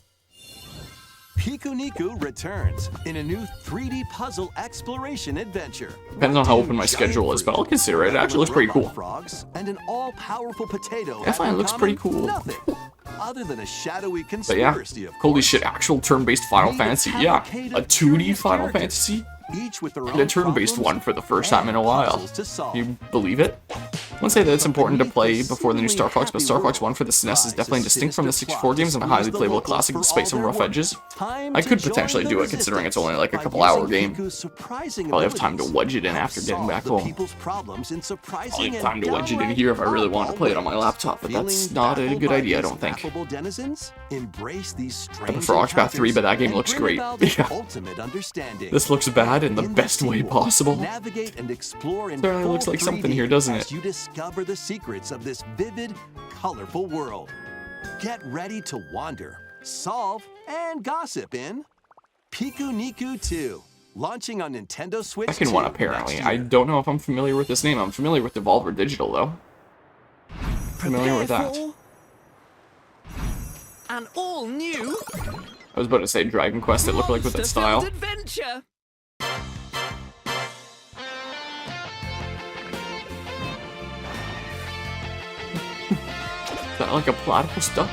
Pikuniku returns in a new 3D puzzle exploration adventure. Depends on how open my schedule is, but I'll consider it. It actually looks pretty cool. Frogs and an all-powerful potato. Definitely have in looks common pretty cool. Nothing. other than a shadowy But yeah, conspiracy of holy shit, actual turn-based Final Fantasy. Yeah, a 2D Final Fantasy? each with their And own a turn-based problems one for the first time in a while. puzzles to solve. Do you believe it? I wouldn't say that it's important to play before the new Star Fox, but Star Fox 1 for the SNES is definitely distinct from the 64 games and a highly playable classic despite some rough edges. I could potentially do it considering it's only like a couple-hour game. Probably have time to wedge it in after getting back home. I'll have time to wedge it in here if I really want to play it on my laptop, but that's not a good idea, I don't think. I prefer Octopath 3, but that game looks great. Yeah. This looks bad in the best way possible. Certainly looks like something here, doesn't it? You discover the secrets of this vivid, colorful world. Get ready to wander, solve, and gossip in Piku Niku 2, launching on Nintendo Switch. Second one, apparently. I don't know if I'm familiar with this name. I'm familiar with Devolver Digital, though. Familiar with that. An all-new I was about to say Dragon Quest, it looked like with that style. adventure. Is that like a platypus duck?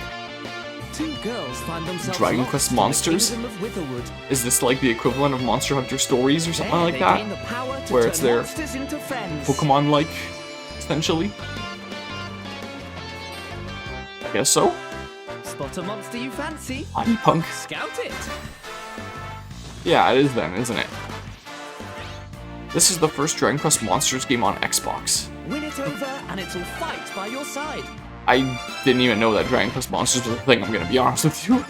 Two girls find themselves Dragon lost Quest in the Monsters? kingdom of Witherwood. Is this like the equivalent of Monster Hunter Stories or something There like they that? gain the power to Where turn it's their monsters into friends. Pokemon-like, essentially? I guess so. Spot a monster you fancy. Honey Punk. Scout it. Yeah, it is then, isn't it? This is the first Dragon Quest Monsters game on Xbox. Win it over and it'll fight by your side. I didn't even know that Dragon Quest Monsters was a thing, I'm gonna be honest with you.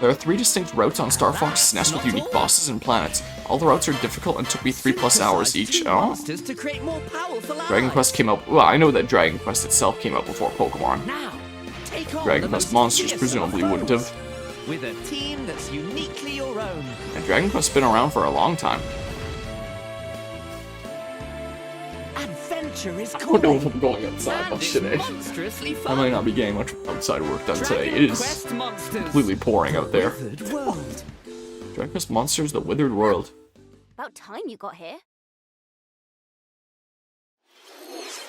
There are 3 distinct routes on Star Fox SNES with unique bosses and planets. All the routes are difficult and took me 3+ hours each. Oh. Monsters to create more powerful Dragon allies. Quest came out. Well, I know that Dragon Quest itself came out before Pokemon. Now, take on Dragon the Quest most Monsters fearsome presumably of wouldn't foes have. with a team that's uniquely your own. And Dragon Quest's been around for a long time. Adventure is I cool. don't know if I'm going outside And much it's today. monstrously I fun. might not be getting much outside work done today. It is Quest Monsters. completely pouring out there. Withered World. Dragon Quest Monsters: The Withered World. About time you got here.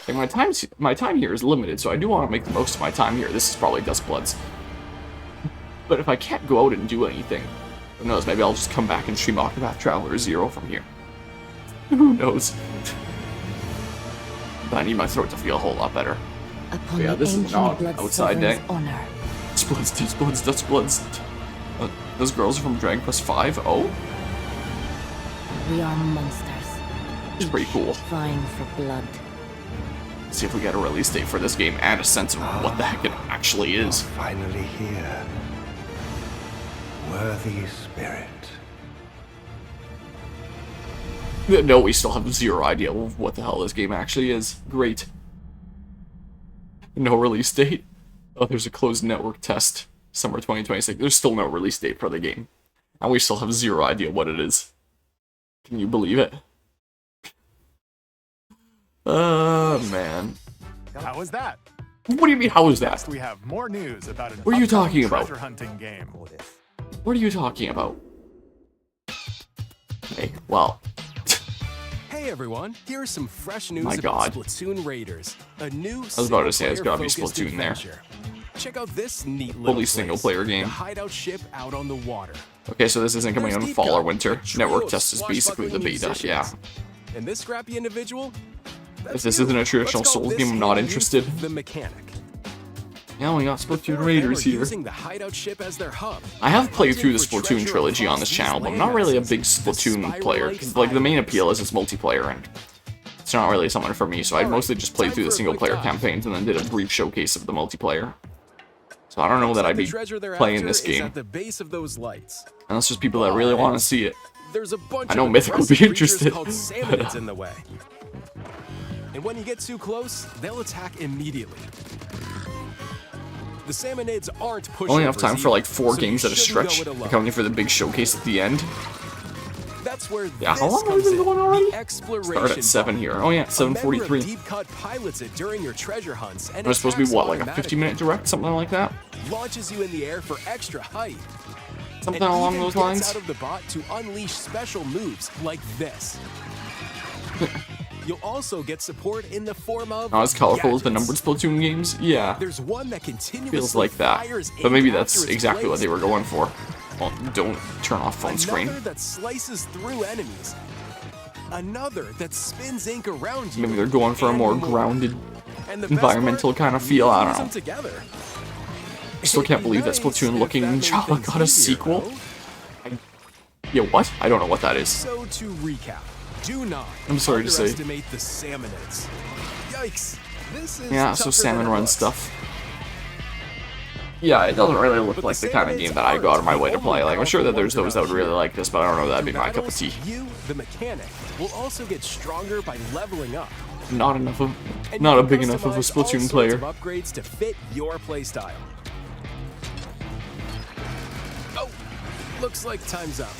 Like my time here is limited, so I do want to make the most of my time here. This is probably Duskbloods. But if I can't go out and do anything, who knows? Maybe I'll just come back and stream Octopath Traveler 0 from here. Who knows? But I need my throat to feel a whole lot better. Upon But yeah, the this is ancient not blood outside day. sovereign's honor. Duskbloods. Those girls are from Dragon Quest V? Oh? We are monsters. It's pretty cool. Vying for blood. See if we get a release date for this game and a sense of what the heck it actually is. Finally here. Worthy spirit. No, we still have zero idea of what the hell this game actually is. Great. No release date. Oh, there's a closed network test. Summer 2026. There's still no release date for the game. And we still have zero idea what it is. Can you believe it? Man. How was that? What do you mean, how is that? Next, we have more news about an What are you upcoming talking about? treasure hunting game. What are you talking about? Okay, well. Hey everyone, here are some fresh news My about God. Splatoon Raiders, a new I was about to say, it's gotta be single-player-focused Splatoon there. adventure. Check out this neat little Fully place, single-player game. the hideout ship out on the water. Okay, so this isn't coming out in There's fall Deep or Cut, winter. a trio Network of test is basically the beta, swashbuckling yeah. musicians. And this scrappy individual? If this isn't a traditional Let's call Souls this game, I'm not handy interested. youth The mechanic. Yeah, we got Splatoon Before, Raiders they were here. using the hideout ship as their hub. I have played through the hunting for Splatoon treasure trilogy on across this these channel, but I'm not really a big landmasses. Splatoon The player. spiral 'Cause, like, the main islands. appeal is its multiplayer, and it's not really something for me, so I mostly just played time through the for a single player quick dive. campaigns and then did a brief showcase of the multiplayer. So I don't know Looks that like I'd the be treasure they're playing after this is game. at the base of those lights. Unless there's people that really want to see it. There's a bunch I know of Mythic would be aggressive creatures interested, called but, salmonids in the way. And when you get too close, they'll attack immediately. The salmonids aren't pushovers. I only have time for like either, 4 so games you at a shouldn't go stretch, it alone. accounting for the big showcase at the end. That's where Yeah, how this long have we comes been in, going already? the exploration Start at 7 button. here. Oh yeah, A member of 7:43. Deep Cut pilots it during your treasure hunts, and It's supposed to be attacks what, like a automatically. 50-minute direct, something like that? Launches you in the air for extra height. Something and along even those gets lines? out of the bot to unleash special moves like this. You'll also get support in the form of not as colorful as the gadgets. numbered Splatoon games. Yeah, There's one that continuously feels like that. fires But maybe ink that's after it's exactly what placed. they were going for. Well, don't turn off phone screen. Another that slices through enemies. Another that spins ink around you. Maybe they're going for a more and grounded, And the best environmental part, kind of you feel. can I use don't them know. together. I still can't believe that Splatoon-looking Ninjala got a sequel. Yeah, what? I don't know what that is. So to recap, do not I'm sorry to say. underestimate the salmonids. Yikes! This is Yeah, so tougher salmon than it run looks. stuff. Yeah, it doesn't really look like the kind of game that I go out of my way to play. Like, I'm sure that there's those that would really like this, but I don't know if that'd be my cup of tea. You, the mechanic, will also get stronger by leveling up. Not enough of, And not you a can big enough of a customize all Splatoon sorts player. of upgrades to fit your playstyle. Oh, looks like time's up.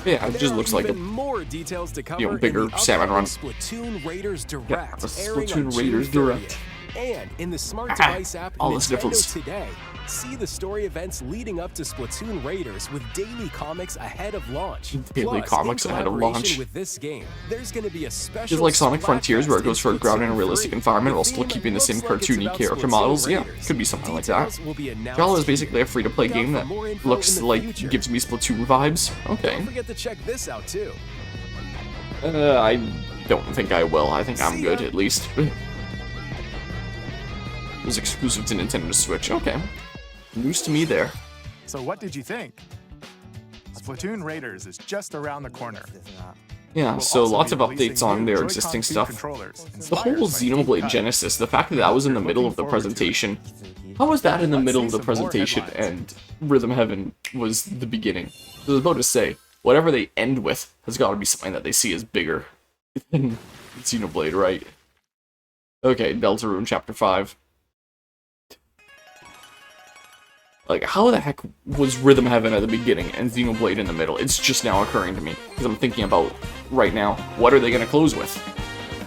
Yeah, it just There are looks like even a, more details to cover bigger in the salmon run. upcoming Splatoon Raiders Direct, Yeah, the airing on Splatoon June Raiders 30th. Direct. And in the smart device app all the Nintendo sniffles. Today, see the story events leading up to Splatoon Raiders with daily comics ahead of launch. Daily Plus, comics in ahead of collaboration launch. With this game, there's going to be a special Just like Sonic Frontiers, where it goes for a Splatfest grounded in and realistic Splatoon environment while 3. still The keeping the theme same looks like it's cartoony about character Splatoon models. Yeah, Raiders. could be something like that. Details will be announced Ninjala is basically a free-to-play Look out game for that more info looks in the like future. gives me Splatoon vibes. Okay. Don't forget to check this out too. I don't think I will. I think I'm good, at least. It was exclusive to Nintendo Switch. Okay. News to me there. So what did you think? Splatoon Raiders is just around the corner. Yeah, We'll so also lots be of updates releasing on new their Joy-Con existing 2 stuff. controllers The inspired whole by Xenoblade Cut. Genesis, the fact that that was in the If you're middle of the looking forward to it. presentation. How was that in the Let's middle see of the some more presentation headlines. and Rhythm Heaven was the beginning? I was about to say, whatever they end with has got to be something that they see as bigger than Xenoblade, right? Okay, Deltarune Chapter 5. Like, how the heck was Rhythm Heaven at the beginning and Xenoblade in the middle? It's just now occurring to me, because I'm thinking about, right now, what are they going to close with?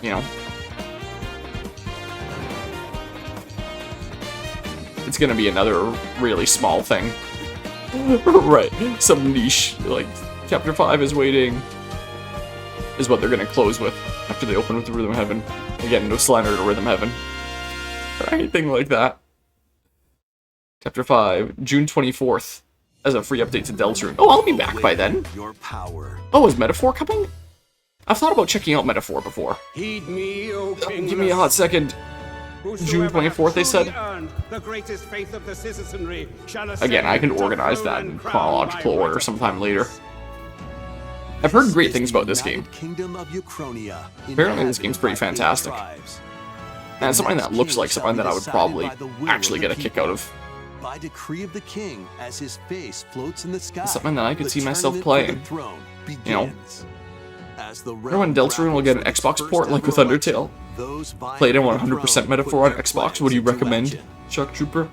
You know? It's going to be another really small thing. Right, some niche, like, Chapter 5 is waiting, is what they're going to close with after they open with Rhythm Heaven. Again, no slander to Rhythm Heaven. Or anything like that. Chapter 5, June 24th, as a free update to Deltarune. Oh, I'll be back by then. Your power. Oh, is Metaphor coming? I've thought about checking out Metaphor before. Heed me, O King. Give me a hot second. June 24th, they said. The greatest faith of the citizenry shall Again, I can ascend to organize throne that in and crown chronological my order right sometime later. I've heard great things about this game. Kingdom of Uchronia, Apparently this game's pretty inhabited by fantastic. eight tribes. And it's something that looks like King something that I shall would be probably decided by the will actually of get the a kick people. out of. By decree of the king, as his face floats in the sky. Something that I could the see myself tournament for playing. the throne You know? begins. As the Remember when realm Deltarune will get an grapples Xbox with its port like with first ever Undertale? election, those vying Played in for the 100% throne Metaphor on put their Xbox, would you plans into recommend, action. Chuck Trooper?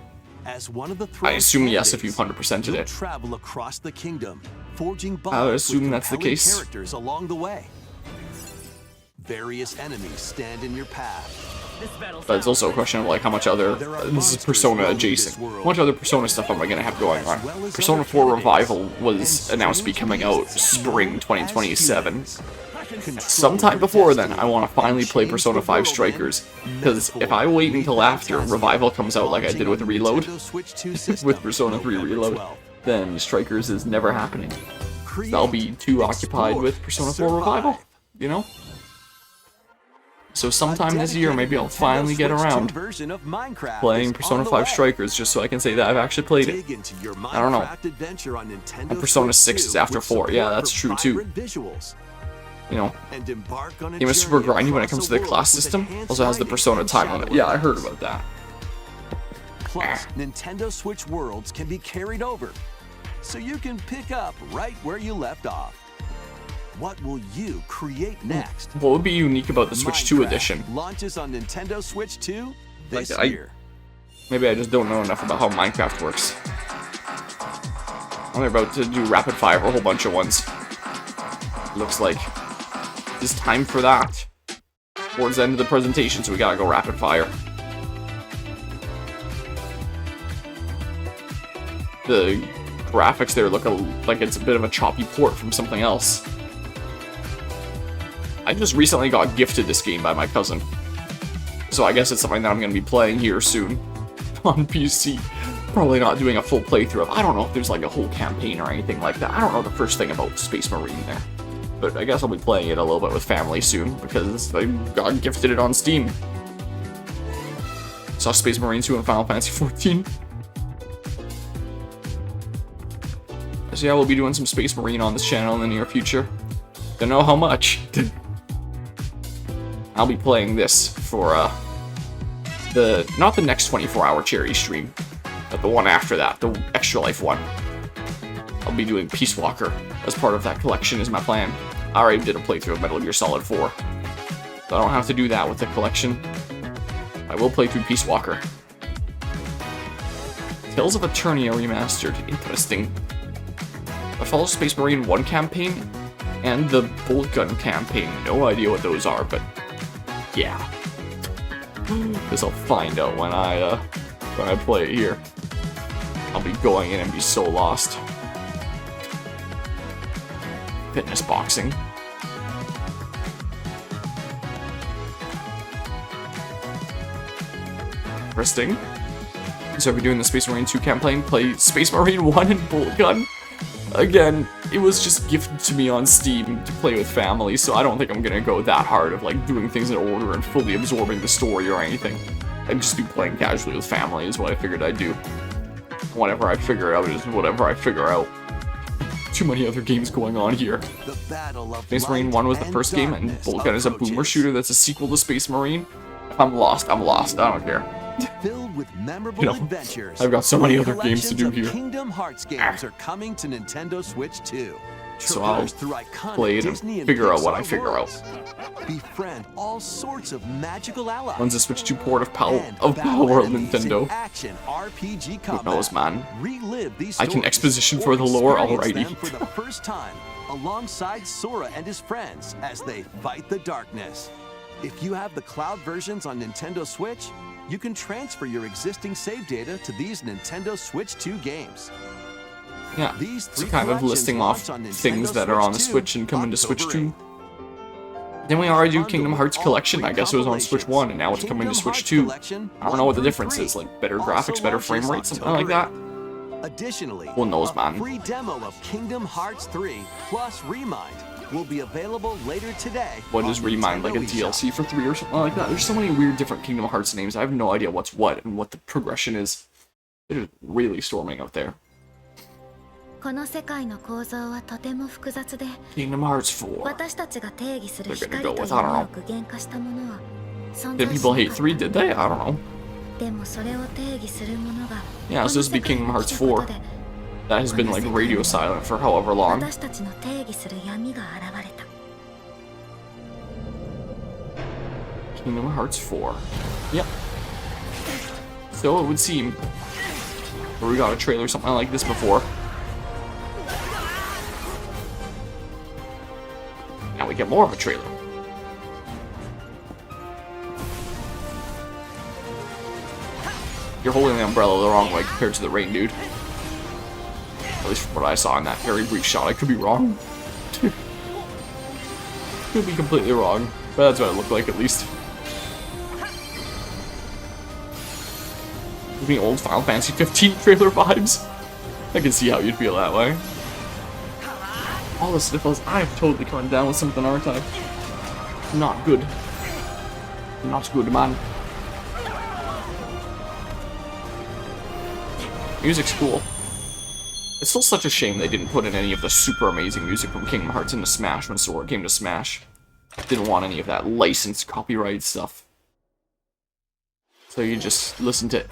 As one of the I throne's assume yes if candidates, you've 100%ed you'll it. travel across the kingdom, forging bonds I would assume with that's the compelling case. characters along the way. Various enemies stand in your path. But it's also a question of like how much other, this is Persona adjacent, how much other Persona stuff am I going to have going on? Persona 4 Revival was announced to be coming out spring 2027. Sometime before then, I want to finally play Persona 5 Strikers, because if I wait until after Revival comes out like I did with Reload, with Persona 3 Reload, then Strikers is never happening. I'll be too occupied with Persona 4 Revival, you know? So sometime this year, maybe I'll finally get around playing Persona 5 Strikers, just so I can say that I've actually played it. I don't know. And Persona 6 is after 4, yeah, that's true too. You know, game is super grindy when it comes to the class system, also has the Persona time limit. Yeah, I heard about that. Plus, Nintendo Switch Worlds can be carried over, so you can pick up right where you left off. What will you create next? What would be unique about the Switch 2 edition? Launches on Nintendo Switch 2 this Like, year. Maybe I just don't know enough about how Minecraft works. I'm about to do rapid fire for a whole bunch of ones. Looks like it's time for that. Towards the end of the presentation, so we gotta go rapid fire. The graphics there look like it's a bit of a choppy port from something else. I just recently got gifted this game by my cousin. So I guess it's something that I'm going to be playing here soon on PC. Probably not doing a full playthrough of. I don't know if there's like a whole campaign or anything like that. I don't know the first thing about Space Marine there. But I guess I'll be playing it a little bit with family soon because I got gifted it on Steam. Saw Space Marine 2 and Final Fantasy 14. So yeah, we'll be doing some Space Marine on this channel in the near future. Don't know how much. I'll be playing this for not the next 24-hour charity stream, but the one after that, the Extra Life one. I'll be doing Peace Walker as part of that collection is my plan. I already did a playthrough of Metal Gear Solid 4, so I don't have to do that with the collection. I will play through Peace Walker. Tales of Eternia Remastered. Interesting. I follow Space Marine 1 campaign and the Bolt Gun campaign. No idea what those are, but yeah. Guess I'll find out when I play it here. I'll be going in and be so lost. Fitness boxing. Interesting. So I'll be doing the Space Marine 2 campaign, play Space Marine 1 and Bolt Gun. Again, it was just gifted to me on Steam to play with family, so I don't think I'm gonna go that hard of like doing things in order and fully absorbing the story or anything. I'd just be playing casually with family is what I figured I'd do. Whatever I figure out is whatever I figure out. Too many other games going on here. Space Marine 1 was the first game, and Bolt Gun is a boomer shooter that's a sequel to Space Marine. If I'm lost, I'm lost. I don't care. Filled with memorable adventures. I've got so many other games to do here. Kingdom Hearts games are coming to Nintendo Switch 2. So I'll play it and figure out what I figure out. Befriend all sorts of magical allies. When's the Switch 2 port of Power World Nintendo? Action RPG combat. Who knows, man? Relive these I can exposition for the lore already. For the first time, alongside Sora and his friends as they fight the darkness. If you have the cloud versions on Nintendo Switch, you can transfer your existing save data to these Nintendo Switch 2 games. Yeah, it's kind of listing off things that are on the Switch and coming to Switch 2. Then we already do Kingdom Hearts Collection. I guess it was on Switch 1 and now it's coming to Switch 2. I don't know what the difference is, like better graphics, better frame rate, something like that. Additionally, who knows, man? A free demo of Kingdom Hearts 3 plus Remind will be available later today. What is Remind, like a DLC for 3 or something like that? There's so many weird different Kingdom Hearts names. I have no idea what's what and what the progression is. It is really storming out there. Kingdom Hearts 4. They're gonna go with, I don't know. Did people hate 3? Did they? I don't know. Yeah, so this would be Kingdom Hearts 4. That has been like radio silent for however long. Kingdom Hearts 4. Yep. So it would seem. Or we got a trailer or something like this before. Now we get more of a trailer. You're holding the umbrella the wrong way compared to the rain, dude. At least from what I saw in that very brief shot. I could be wrong. Could be completely wrong. But that's what it looked like, at least. Give me old Final Fantasy 15 trailer vibes. I can see how you'd feel that way. All the sniffles. I'm totally coming down with something, aren't I? Not good. Not good, man. Music's cool. It's still such a shame they didn't put in any of the super amazing music from Kingdom Hearts into Smash when Sora came to Smash. Didn't want any of that licensed copyright stuff. So you just listen to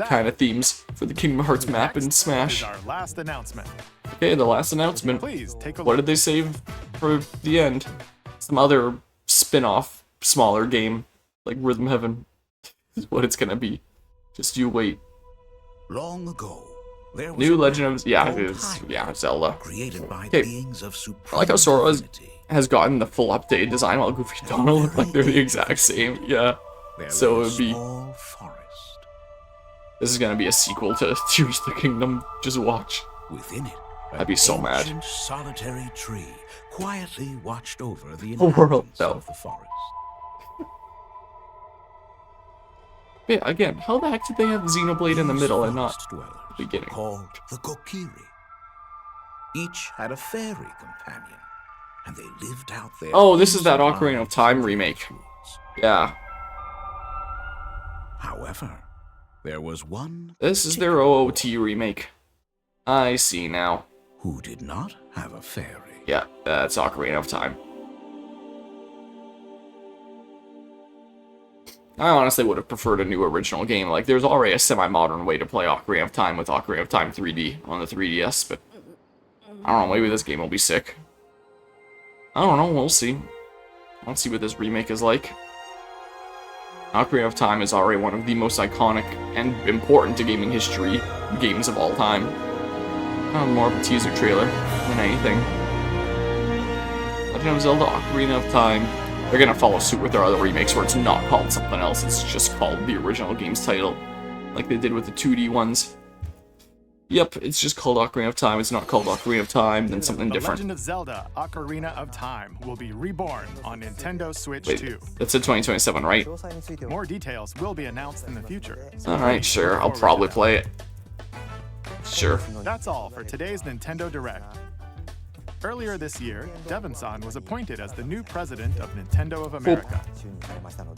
kind of themes for the Kingdom Hearts map in Smash. Our last announcement. Okay, the last announcement. Please take a what look. did they save for the end? Some other spin-off, smaller game, like Rhythm Heaven, is what it's gonna be. Just you wait. Long ago, there was New Legend of Zelda. Created by Okay, beings of I like how Sora has gotten the full updated design, while Goofy and Donald look like they're the exact same. Yeah, so it would be. This is gonna be a sequel to Tears of the Kingdom. Just watch. Within it, I'd be so mad. Ancient solitary tree quietly watched over the The world, inhabitants though. of the forest. Yeah, again, how the heck did they have Xenoblade in the middle and not the beginning? Called the Kokiri. Each had a fairy companion, and they lived out their Oh, this is that Ocarina of Time remake. Yeah. However, there was one This is their OOT remake. I see now. who did not have a fairy. Yeah, that's Ocarina of Time. I honestly would have preferred a new original game. Like, there's already a semi-modern way to play Ocarina of Time with Ocarina of Time 3D on the 3DS, but I don't know, maybe this game will be sick. I don't know, we'll see. Let's see what this remake is like. Ocarina of Time is already one of the most iconic and important to gaming history games of all time. More of a teaser trailer than anything. Legend of Zelda Ocarina of Time. They're gonna follow suit with their other remakes where it's not called something else, it's just called the original game's title. Like they did with the 2D ones. Yep, it's just called Ocarina of Time, it's not called Ocarina of Time, then something The different. Legend of Zelda Ocarina of Time will be reborn on Nintendo Switch 2. That said 2027, right? More details will be announced in the future. Alright, sure, I'll probably play it. Sure. That's all for today's Nintendo Direct. Earlier this year, Devon-san was appointed as the new president of Nintendo of America.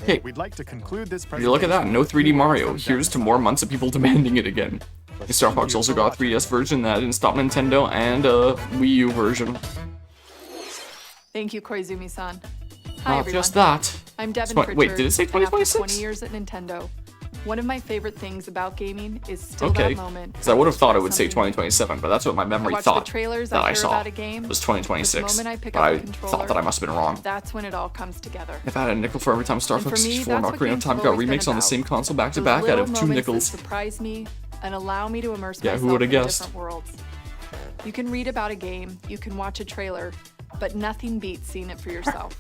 Hey, we'd like to conclude this you look at that, no 3D Mario. Here's to more months of people demanding it again. Star Fox also got a 3DS version that didn't stop Nintendo, and a Wii U version. Thank you, Koizumi-san. Hi, Not everyone. just that. I'm Devin Wait, Pritchard. did it say and after 2026? 20 years at Nintendo, one of my favorite things about gaming is still Okay, that moment. because I would have thought it would say 2027, but that's what my memory I watch thought the trailers, that I I hear saw about a game, was but 2026. the moment I pick But up I a controller, thought that I must have been wrong. That's when it all comes together. If I had a nickel for every time Star And for Fox me, 64 and that's what Ocarina of games Time have got always been remakes on the about. same console back to Those back, I'd little have 2 moments nickels. that surprise me and allow me to immerse Yeah, myself who would've in guessed? different worlds. You can read about a game, you can watch a trailer, but nothing beats seeing it for yourself.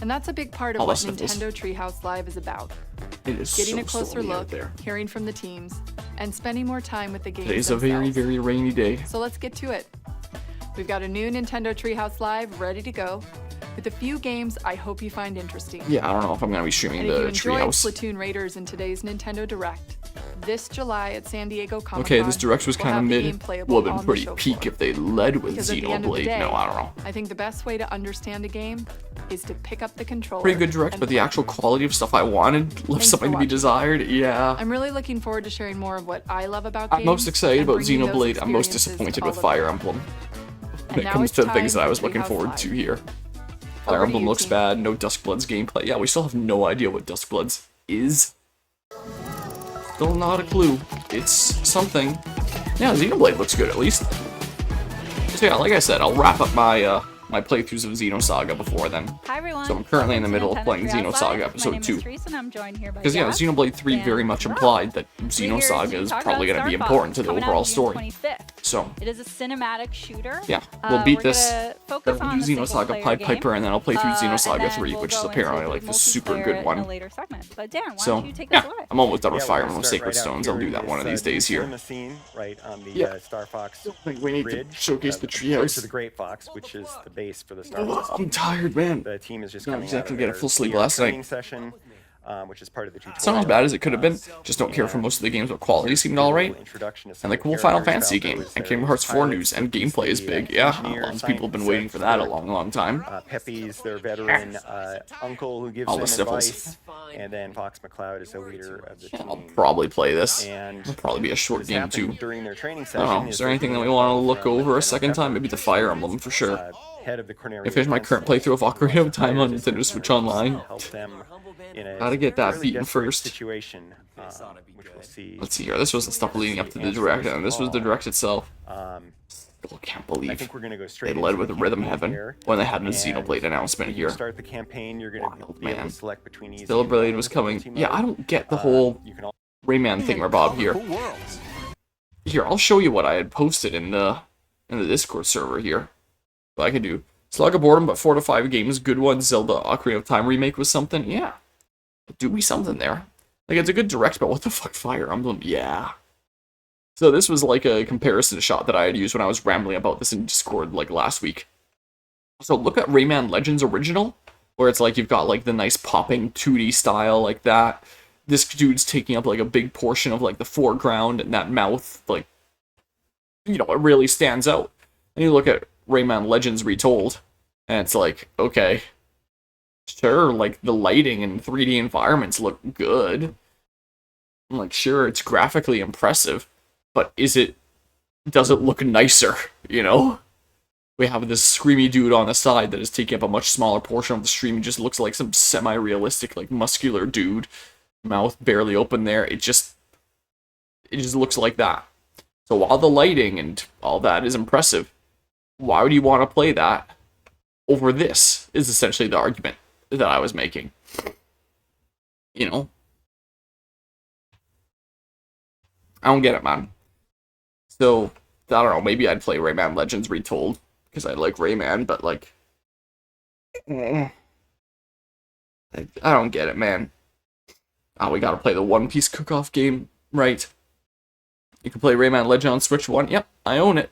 And that's a big part of All what the sniffles. Nintendo Treehouse Live is about. It is Getting so a closer stormy out look, there. hearing from the teams, and spending more time with the games Today's a very, themselves. very rainy day. So let's get to it. We've got a new Nintendo Treehouse Live ready to go, with a few games I hope you find interesting. Yeah, I don't know if I'm going to be streaming And if you the enjoyed Treehouse. Splatoon Raiders in today's Nintendo Direct, this July at San Diego Comic-Con, Okay, this direct was we'll kind of have the mid. game playable Would have on been the pretty show peak floor. if they led with Because at the end of the Xenoblade. day, No, I don't know. I think the best way to understand a game is to pick up the controller. Pretty good direct, and but the play. actual quality of stuff I wanted left Thanks something for to be watching. desired. Yeah. I'm really looking forward to sharing more of what I love about I'm games. most excited and about bringing those Xenoblade. I'm most experiences disappointed to with all of Fire you. Emblem. When it now comes it's to the things time that I was for looking Treehouse forward Live. to here. Over Fire to Emblem you, looks team. bad. No Duskbloods gameplay. Yeah, we still have no idea what Duskbloods is. Still not a clue. It's something. Yeah, Xenoblade looks good at least. So yeah, like I said, I'll wrap up my my playthroughs of Xenosaga before then. Hi everyone. So I'm currently in the Welcome middle to of playing Nintendo Treehouse Xenosaga Live. Episode My name 2. is Teresa and I'm joined here by Because yeah, Jack Xenoblade 3 and very much Rob. implied that We're here Xenosaga to is talk probably about going to be Star important Fox, to the coming out overall June story. 25th. So It is a cinematic shooter. yeah, we'll beat we're this. gonna focus Then on we'll do the Xenosaga single-player Pied game. Piper, and then I'll play through and Xenosaga then 3, we'll which is go apparently into like the super multiplayer good in a one. later segment. But Dan, why So don't you take yeah, us away? I'm almost done with Yeah, Fire we're gonna Emblem start Sacred right out Stones. I'll here do in that one of this, these days here. cinema scene, right on the Yeah. Star Fox We need to bridge, showcase the bridge treehouse. to the Great Fox, which is the base for the Star Oh, Fox. I'm tired, man. The team is just Not coming exactly out get a of full their sleep VR last night. training session, which is part of the tutorial. It's not as bad as it could have been. Just don't care for most of the games, but quality seemed alright. And the cool Final Fantasy game, and Kingdom Hearts 4 news, and gameplay is big. Yeah, lots of people have been waiting for that a long, long time. Pepe's their veteran uncle who gives All them the sniffles. advice, and then Fox McCloud is the leader of the team. I'll probably play this. And It'll probably be a short what's game happened too. during their training I session don't know. Is there they anything that we learned want to from look over a General second time? Maybe the Fire Emblem for sure. head of the Cornelia I finished my current playthrough of Ocarina of Time on Nintendo Switch Online. help them in a Gotta get that fairly beaten desperate first. situation, which we'll see. Let's see here. This was the stuff leading up to the direct, and this was the direct itself. Still can't I believe think we're gonna go they straight led into with the Rhythm campaign Heaven here. when they had a And Xenoblade announcement when you here. start the campaign, you're gonna Wild, be able man. to select between easy Xenoblade and was difficulty coming. mode. Yeah, I don't get the whole You can all Rayman thingamabob here. Here, I'll show you what I had posted in the Discord server here. What I could do. Slug of Boredom, but 4 to 5 games. Good ones. Zelda Ocarina of Time remake was something. Yeah. Do be something there. Like, it's a good direct, but what the fuck, Fire Emblem? Yeah. So this was like a comparison shot that I had used when I was rambling about this in Discord like last week. So look at Rayman Legends Original, where it's like you've got like the nice popping 2D style like that. This dude's taking up like a big portion of like the foreground, and that mouth, like, you know, it really stands out. And you look at Rayman Legends Retold, and it's like, okay, sure, like the lighting and 3D environments look good. I'm like, sure, it's graphically impressive, but does it look nicer, you know? We have this screamy dude on the side that is taking up a much smaller portion of the stream. He just looks like some semi-realistic, like, muscular dude. Mouth barely open there. It just looks like that. So while the lighting and all that is impressive, why would you want to play that over this, is essentially the argument that I was making. You know? I don't get it, man. So, I don't know, maybe I'd play Rayman Legends Retold, because I like Rayman, but like, I don't get it, man. Oh, we gotta play the One Piece cook-off game, right? You can play Rayman Legend on Switch 1. Yep, I own it.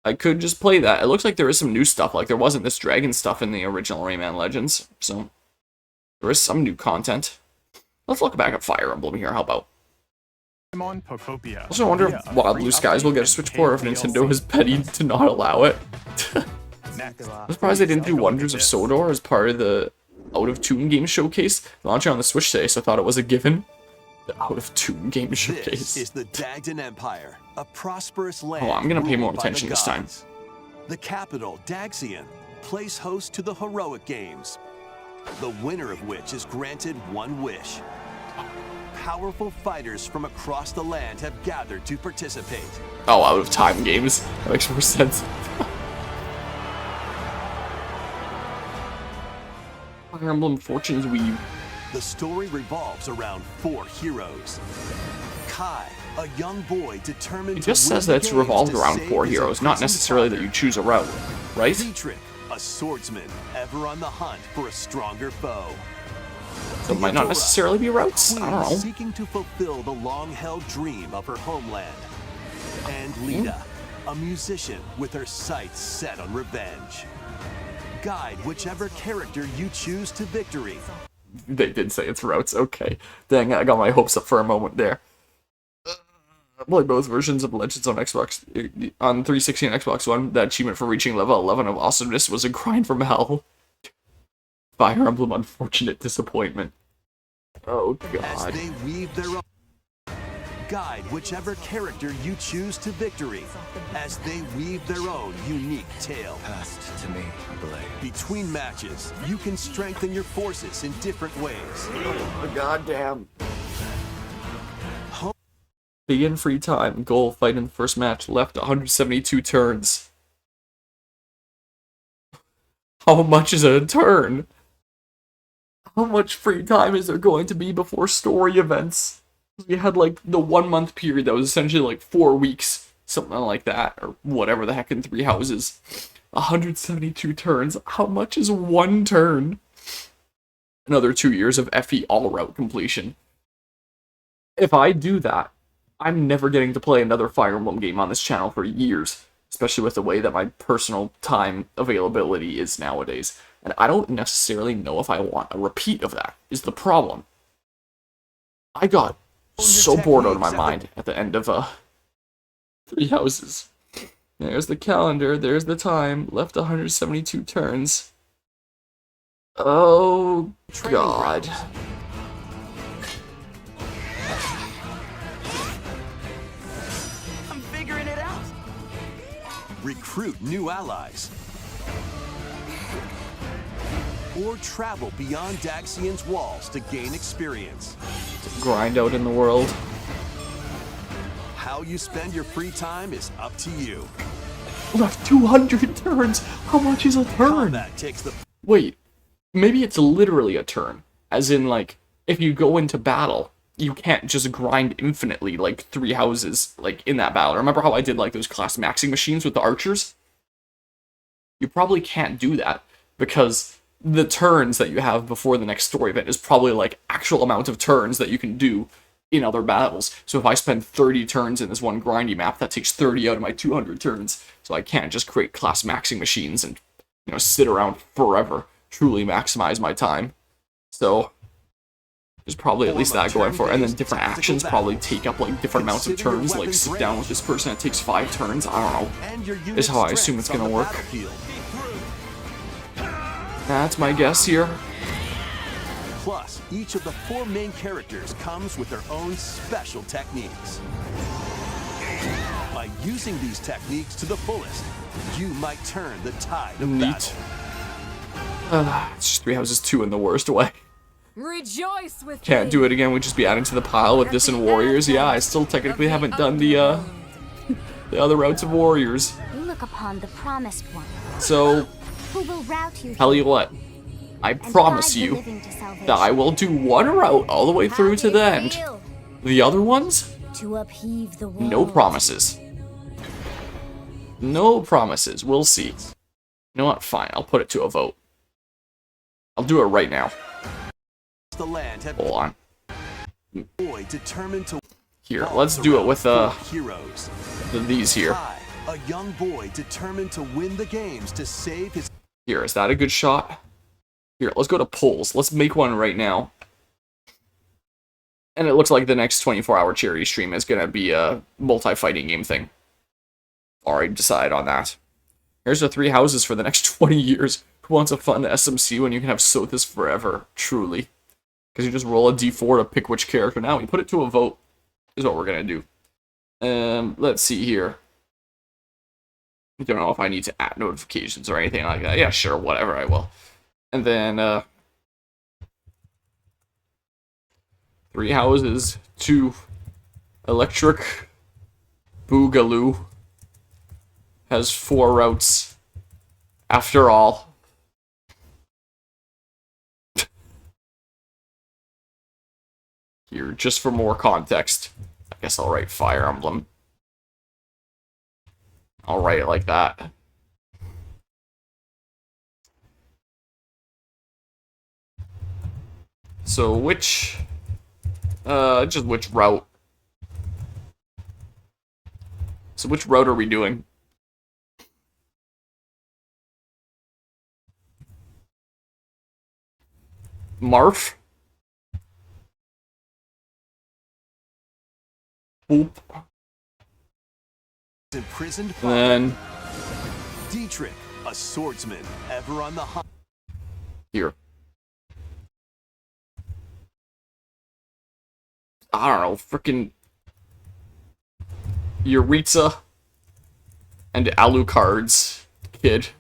I could just play that. It looks like there is some new stuff, like there wasn't this dragon stuff in the original Rayman Legends, so there is some new content. Let's look back at Fire Emblem here, how about? On Pokopia. I also wonder if Wild Blue Skies will get a Switch port, or if Nintendo is petty to not allow it. I'm surprised they didn't do Wonders of Sodor as part of the Out of Tune game showcase launching on the Switch today, so I thought it was a given. The Out of Tune game showcase. This is the Dagdan Empire, a prosperous land. Oh, I'm gonna pay more ruled by attention the this time. gods. The capital, Daxian, plays host to the heroic games, the winner of which is granted one wish. Powerful fighters from across the land have gathered to participate. Oh, Out of Time games. That makes more sense. Fire Emblem Fortune's Weave. The story revolves around 4 heroes. Kai, a young boy determined It just to win says the that it's games revolved to around save 4 his heroes, not imprisoned necessarily that father. you choose a route, right? Dietrich, a swordsman ever on the hunt for a stronger foe. So it might not necessarily be routes. Queen I don't know. seeking to fulfill the long-held dream of her homeland. And Lita, a musician with her sights set on revenge. Guide whichever character you choose to victory. They did say it's routes. Okay. Dang, I got my hopes up for a moment there. I played both versions of Legends on Xbox, on 360 and Xbox One. That achievement for reaching level 11 of awesomeness was a grind from hell. Fire Emblem, unfortunate disappointment. Oh god. As they weave their own. Guide whichever character you choose to victory, as they weave their own unique tale. Passed to me, Blade. Between matches, you can strengthen your forces in different ways. Oh, goddamn. Begin free time. Goal, fight in the first match. Left 172 turns. How much is a turn? How much free time is there going to be before story events? We had like the 1 month period that was essentially like 4 weeks, something like that, or whatever the heck in 3 houses. 172 turns. How much is 1 turn? Another 2 years of FE all route completion. If I do that, I'm never getting to play another Fire Emblem game on this channel for years, especially with the way that my personal time availability is nowadays. And I don't necessarily know if I want a repeat of that, is the problem. I got so bored out of my mind at the end of 3 houses. There's the calendar, there's the time, left 172 turns. Oh god. I'm figuring it out. Recruit new allies. Or travel beyond Daxian's walls to gain experience. Grind out in the world. How you spend your free time is up to you. Left 200 turns! How much is a turn? Combat takes the... Wait, maybe it's literally a turn. As in, like, if you go into battle, you can't just grind infinitely, like, 3 houses, like, in that battle. Remember how I did, like, those class maxing machines with the archers? You probably can't do that, because the turns that you have before the next story event is probably, like, actual amount of turns that you can do in other battles. So if I spend 30 turns in this one grindy map, that takes 30 out of my 200 turns. So I can't just create class maxing machines and, you know, sit around forever, truly maximize my time. So there's probably at least that going for it. And then different actions probably take up like different amounts of turns, like sit down with this person, it takes 5 turns. I don't know. Is how I assume it's gonna work. That's my guess here. Plus, each of the 4 main characters comes with their own special techniques. By using these techniques to the fullest, you might turn the tide of battle. It's just 3 houses 2 in the worst way. Rejoice with Can't do it again, we'd just be adding to the pile with this and warriors. Yeah, I still technically haven't done the other routes of warriors. Look upon the promised one. So, Who will route you tell you what, I promise you that I will do one route all the way through to the end. The other ones, to upheave the world. no promises. No promises, we'll see. You know what, fine, I'll put it to a vote. I'll do it right now. Hold on. Here, let's do it with these here. A young boy determined to win the games to save his. Here, is that a good shot? Here, let's go to polls. Let's make one right now. And it looks like the next 24-hour charity stream is going to be a multi-fighting game thing. Alright, decide on that. Here's the 3 houses for the next 20 years. Who wants a fun SMC when you can have Sothis forever? Truly. Because you just roll a d4 to pick which character. Now we put it to a vote, is what we're going to do. Let's see here. I don't know if I need to add notifications or anything like that. Yeah, sure, whatever, I will. And then, 3 houses, 2 electric boogaloo has 4 routes. After all. Here, just for more context, I guess I'll write Fire Emblem. I'll write it like that. So which route? So which route are we doing? Marf? Boop. Imprisoned and then Dietrich, a swordsman, ever on the hunt. Here. I don't know, frickin' Yuritsa and Alucard's kid.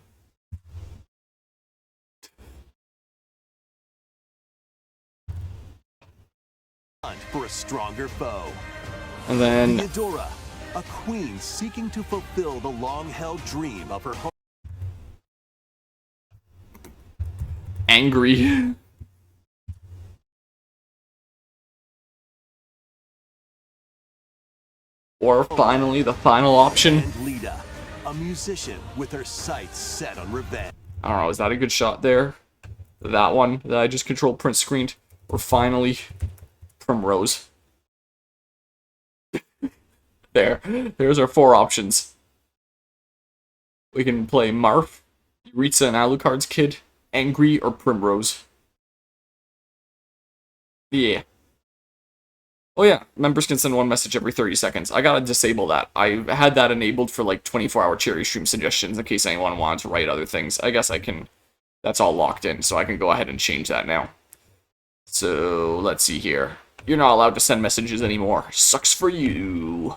Hunt for a stronger foe. And then Theodora, a queen seeking to fulfill the long-held dream of her home. Angry. Or finally, the final option. And Lita, a musician with her sights set on revenge. I don't know, is that a good shot there? That one that I just controlled print screened? Or finally, Primrose. There's our 4 options. We can play Marf, Yuritsa and Alucard's kid, Angry, or Primrose. Yeah. Oh yeah, members can send 1 message every 30 seconds. I gotta disable that. I had that enabled for like 24-hour cherry stream suggestions in case anyone wanted to write other things. I guess I can... That's all locked in, so I can go ahead and change that now. So, let's see here. You're not allowed to send messages anymore. Sucks for you.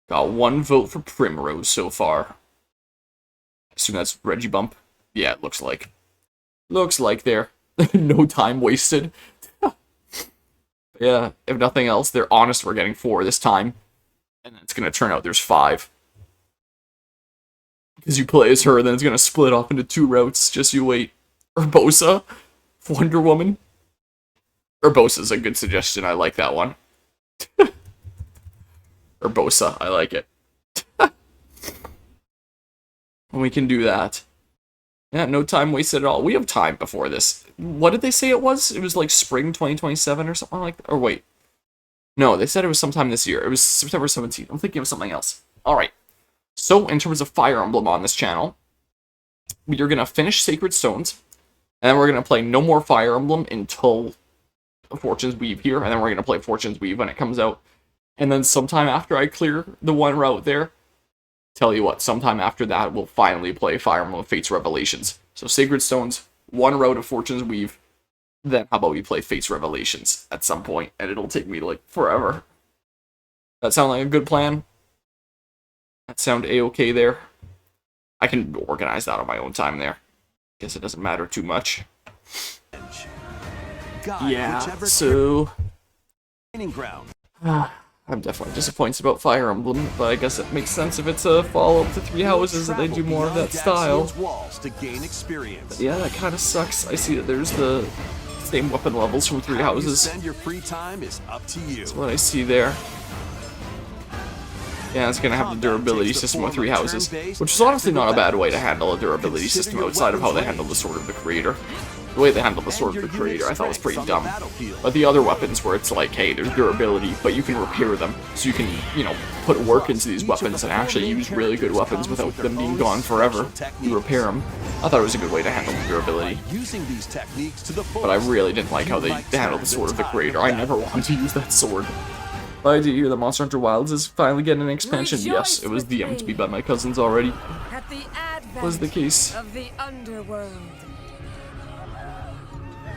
Got 1 vote for Primrose so far. Assume that's Reggie Bump. Yeah, it looks like. Looks like there. No time wasted. Yeah, if nothing else, they're honest we're getting 4 this time. And then it's gonna turn out there's 5. Because you play as her, then it's gonna split off into 2 routes. Just you wait. Urbosa? Wonder Woman? Urbosa's a good suggestion, I like that one. Urbosa, I like it. And we can do that. Yeah, no time wasted at all. We have time before this. What did they say it was? It was like spring 2027 or something like that? Or wait. No, they said it was sometime this year. It was September 17th. I'm thinking of something else. Alright. So, in terms of Fire Emblem on this channel, we are going to finish Sacred Stones, and then we're going to play no more Fire Emblem until Fortune's Weave here, and then we're going to play Fortune's Weave when it comes out. And then sometime after I clear the one route there, tell you what, sometime after that, we'll finally play Fire Emblem Fates Revelations. So Sacred Stones, one route of Fortune's Weave, then how about we play Fates Revelations at some point, and it'll take me, like, forever. That sound like a good plan? That sound a-okay there? I can organize that on my own time there. Guess it doesn't matter too much. Yeah, so... I'm definitely disappointed about Fire Emblem, but I guess it makes sense if it's a follow-up to Three Houses that they do more of that style. But yeah, that kind of sucks. I see that there's the same weapon levels from Three Houses. That's what I see there. Yeah, it's gonna have the durability system of Three Houses, which is honestly not a bad way to handle a durability system outside of how they handle the Sword of the Creator. The way they handle the Sword of the Creator I thought was pretty dumb. But the other weapons where it's like, hey, there's durability, but you can repair them, so you can, you know, put work into these weapons and actually use really good weapons without them being gone forever. You repair them. I thought it was a good way to handle the durability. But I really didn't like how they handled the Sword of the Creator. I never wanted to use that sword. But I do hear that Monster Hunter Wilds is finally getting an expansion. Yes, it was DM'd to me by my cousins already. Was the case.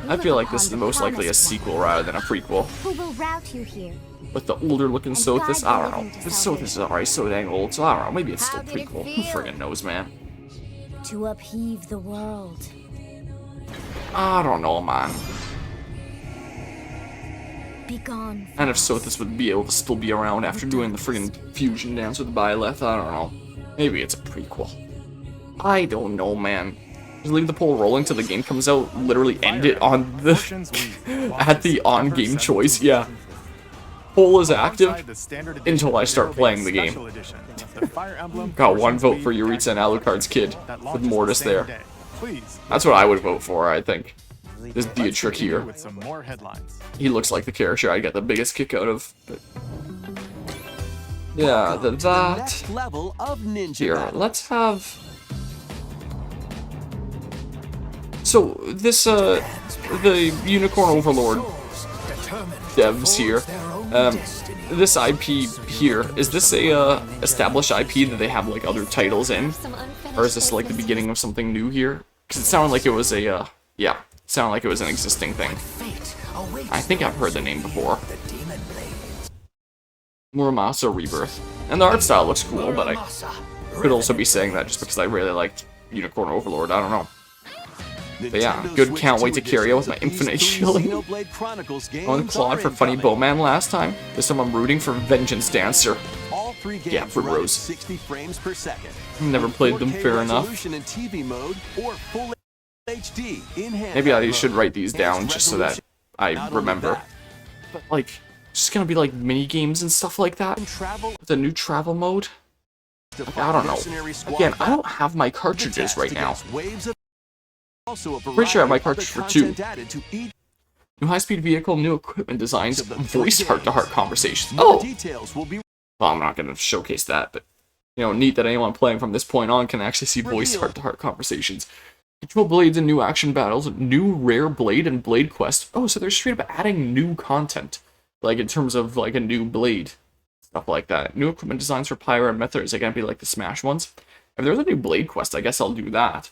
I feel like this is most likely a sequel rather than a prequel. Who will route you here? With the older looking Sothis, I don't know. This Sothis is already so dang old, so I don't know. Maybe it's still prequel. Who friggin' knows, man? To upheave the world. I don't know, man. Be gone. And if Sothis would be able to still be around after doing the friggin' fusion dance with Byleth, I don't know. Maybe it's a prequel. I don't know, man. Just leave the poll rolling till the game comes out. Literally end it on the at the on-game choice. Yeah. Poll is active until I start playing the game. Got one vote for Yuritsa and Alucard's kid with Mortis there. That's what I would vote for, I think. This Dietrich here. He looks like the character I get the biggest kick out of. But yeah, that. Here, let's have. So, this, the Unicorn Overlord devs here, this IP here, is this a, established IP that they have, like, other titles in? Or is this, like, the beginning of something new here? Because it sounded like it was a, yeah, it sounded like it was an existing thing. I think I've heard the name before. Muramasa Rebirth. And the art style looks cool, but I could also be saying that just because I really liked Unicorn Overlord, I don't know. But yeah, good, can't wait to carry out with my infinite shilling. On Claude for Funny Bowman last time. This time I'm rooting for Vengeance Dancer. Yeah, for Rose. Never played them, fair enough. Maybe I should write these down just so that I remember. But like, just gonna be like mini games and stuff like that. With a new travel mode. Like, I don't know. Again, I don't have my cartridges right now. Pretty sure I have my cartridge for 2. New high-speed vehicle, new equipment designs, voice heart-to-heart conversations. Oh! Well, I'm not going to showcase that, but, you know, neat that anyone playing from this point on can actually see voice heart-to-heart conversations. Control blades and new action battles, new rare blade and blade quest. Oh, so they're straight up adding new content. Like, in terms of, like, a new blade. Stuff like that. New equipment designs for Pyra and Mythra. Is it going to be like the Smash ones? If there's a new blade quest, I guess I'll do that.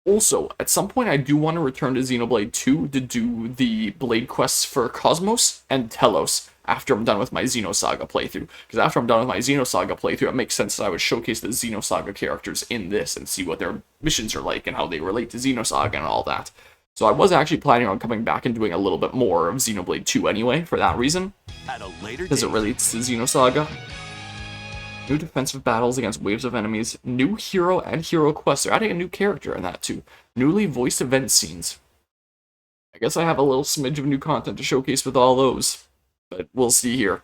Also, at some point I do want to return to Xenoblade 2 to do the blade quests for Cosmos and Telos after I'm done with my Xenosaga playthrough. Because after I'm done with my Xenosaga playthrough, it makes sense that I would showcase the Xenosaga characters in this and see what their missions are like and how they relate to Xenosaga and all that. So I was actually planning on coming back and doing a little bit more of Xenoblade 2 anyway, for that reason. Because it relates to Xenosaga. New defensive battles against waves of enemies. New hero and hero quests. They're adding a new character in that too. Newly voiced event scenes. I guess I have a little smidge of new content to showcase with all those. But we'll see here.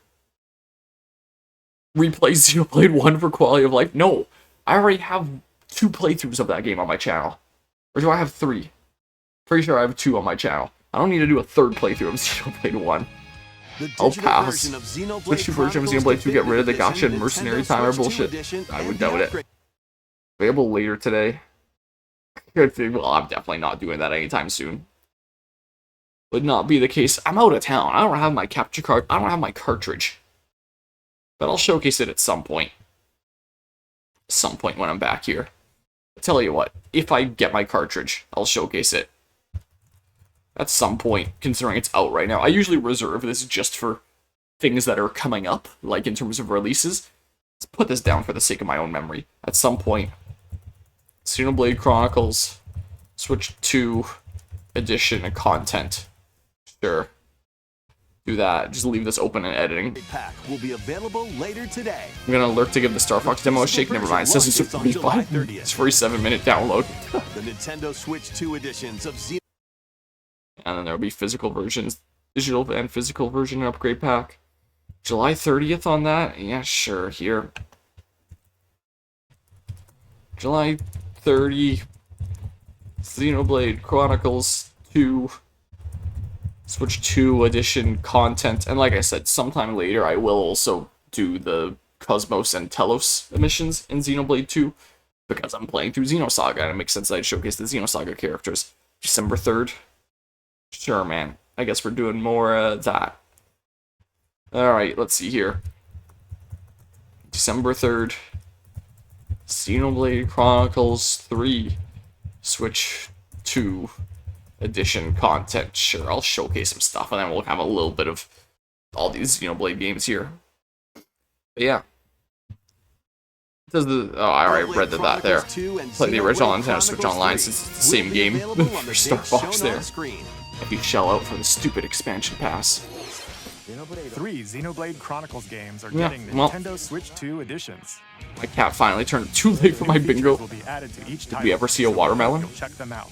Replay Xenoblade 1 for quality of life? No. I already have 2 playthroughs of that game on my channel. Or do I have 3? Pretty sure I have 2 on my channel. I don't need to do a 3rd playthrough of Xenoblade 1. I'll pass. Switch to version of Xenoblade 2, get rid of the gacha and mercenary timer bullshit. I would doubt it. Available later today. Good thing. Well, I'm definitely not doing that anytime soon. Would not be the case. I'm out of town. I don't have my capture card. I don't have my cartridge. But I'll showcase it at some point. Some point when I'm back here. I'll tell you what, if I get my cartridge, I'll showcase it. At some point, considering it's out right now. I usually reserve this just for things that are coming up, like in terms of releases. Let's put this down for the sake of my own memory. At some point, Xenoblade Chronicles Switch 2 edition and content. Sure. Do that. Just leave this open and editing. Pack will be available later today. I'm gonna alert to give the Star Fox demo a shake. Never mind. It says it's a 45. It's 47-minute download. The Nintendo Switch 2 editions of Xenoblade. And then there'll be physical versions, digital and physical version upgrade pack. July 30th on that? Yeah, sure. Here. July 30. Xenoblade Chronicles 2. Switch 2 edition content. And like I said, sometime later I will also do the Cosmos and Telos missions in Xenoblade 2. Because I'm playing through Xenosaga and it makes sense that I'd showcase the Xenosaga characters. December 3rd. Sure, man. I guess we're doing more that. Alright, let's see here. December 3rd. Xenoblade Chronicles 3. Switch 2 edition content. Sure, I'll showcase some stuff and then we'll have a little bit of all these Xenoblade games here. But yeah. Does the I already read that there. Play the original Nintendo Switch Online since it's the same game for Star Fox there. If you shell out for the stupid expansion pass. 3 Xenoblade Chronicles games are getting Nintendo Switch 2 editions. My cat finally turned too late for my bingo. Did we ever see a watermelon? Check them out.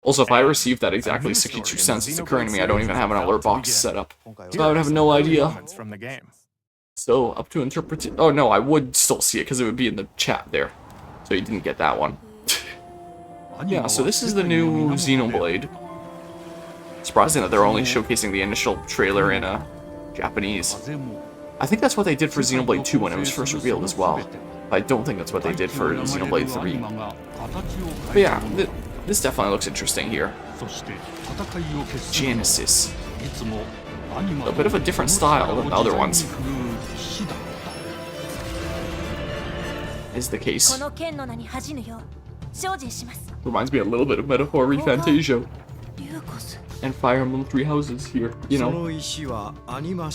Also, if I received that exactly 62 cents, it's occurring to me I don't even have an alert box set up. So I would have no idea. So, up to interpretation. Oh no, I would still see it because it would be in the chat there. So you didn't get that one. Yeah, so this is the new Xenoblade. Surprising that they're only showcasing the initial trailer in Japanese. I think that's what they did for Xenoblade 2 when it was first revealed as well. I don't think that's what they did for Xenoblade 3. But yeah, this definitely looks interesting here. Genesis. A bit of a different style than the other ones. Is the case. Reminds me a little bit of Metaphor Refantasia. And Fire Emblem 3 Houses here, you know. This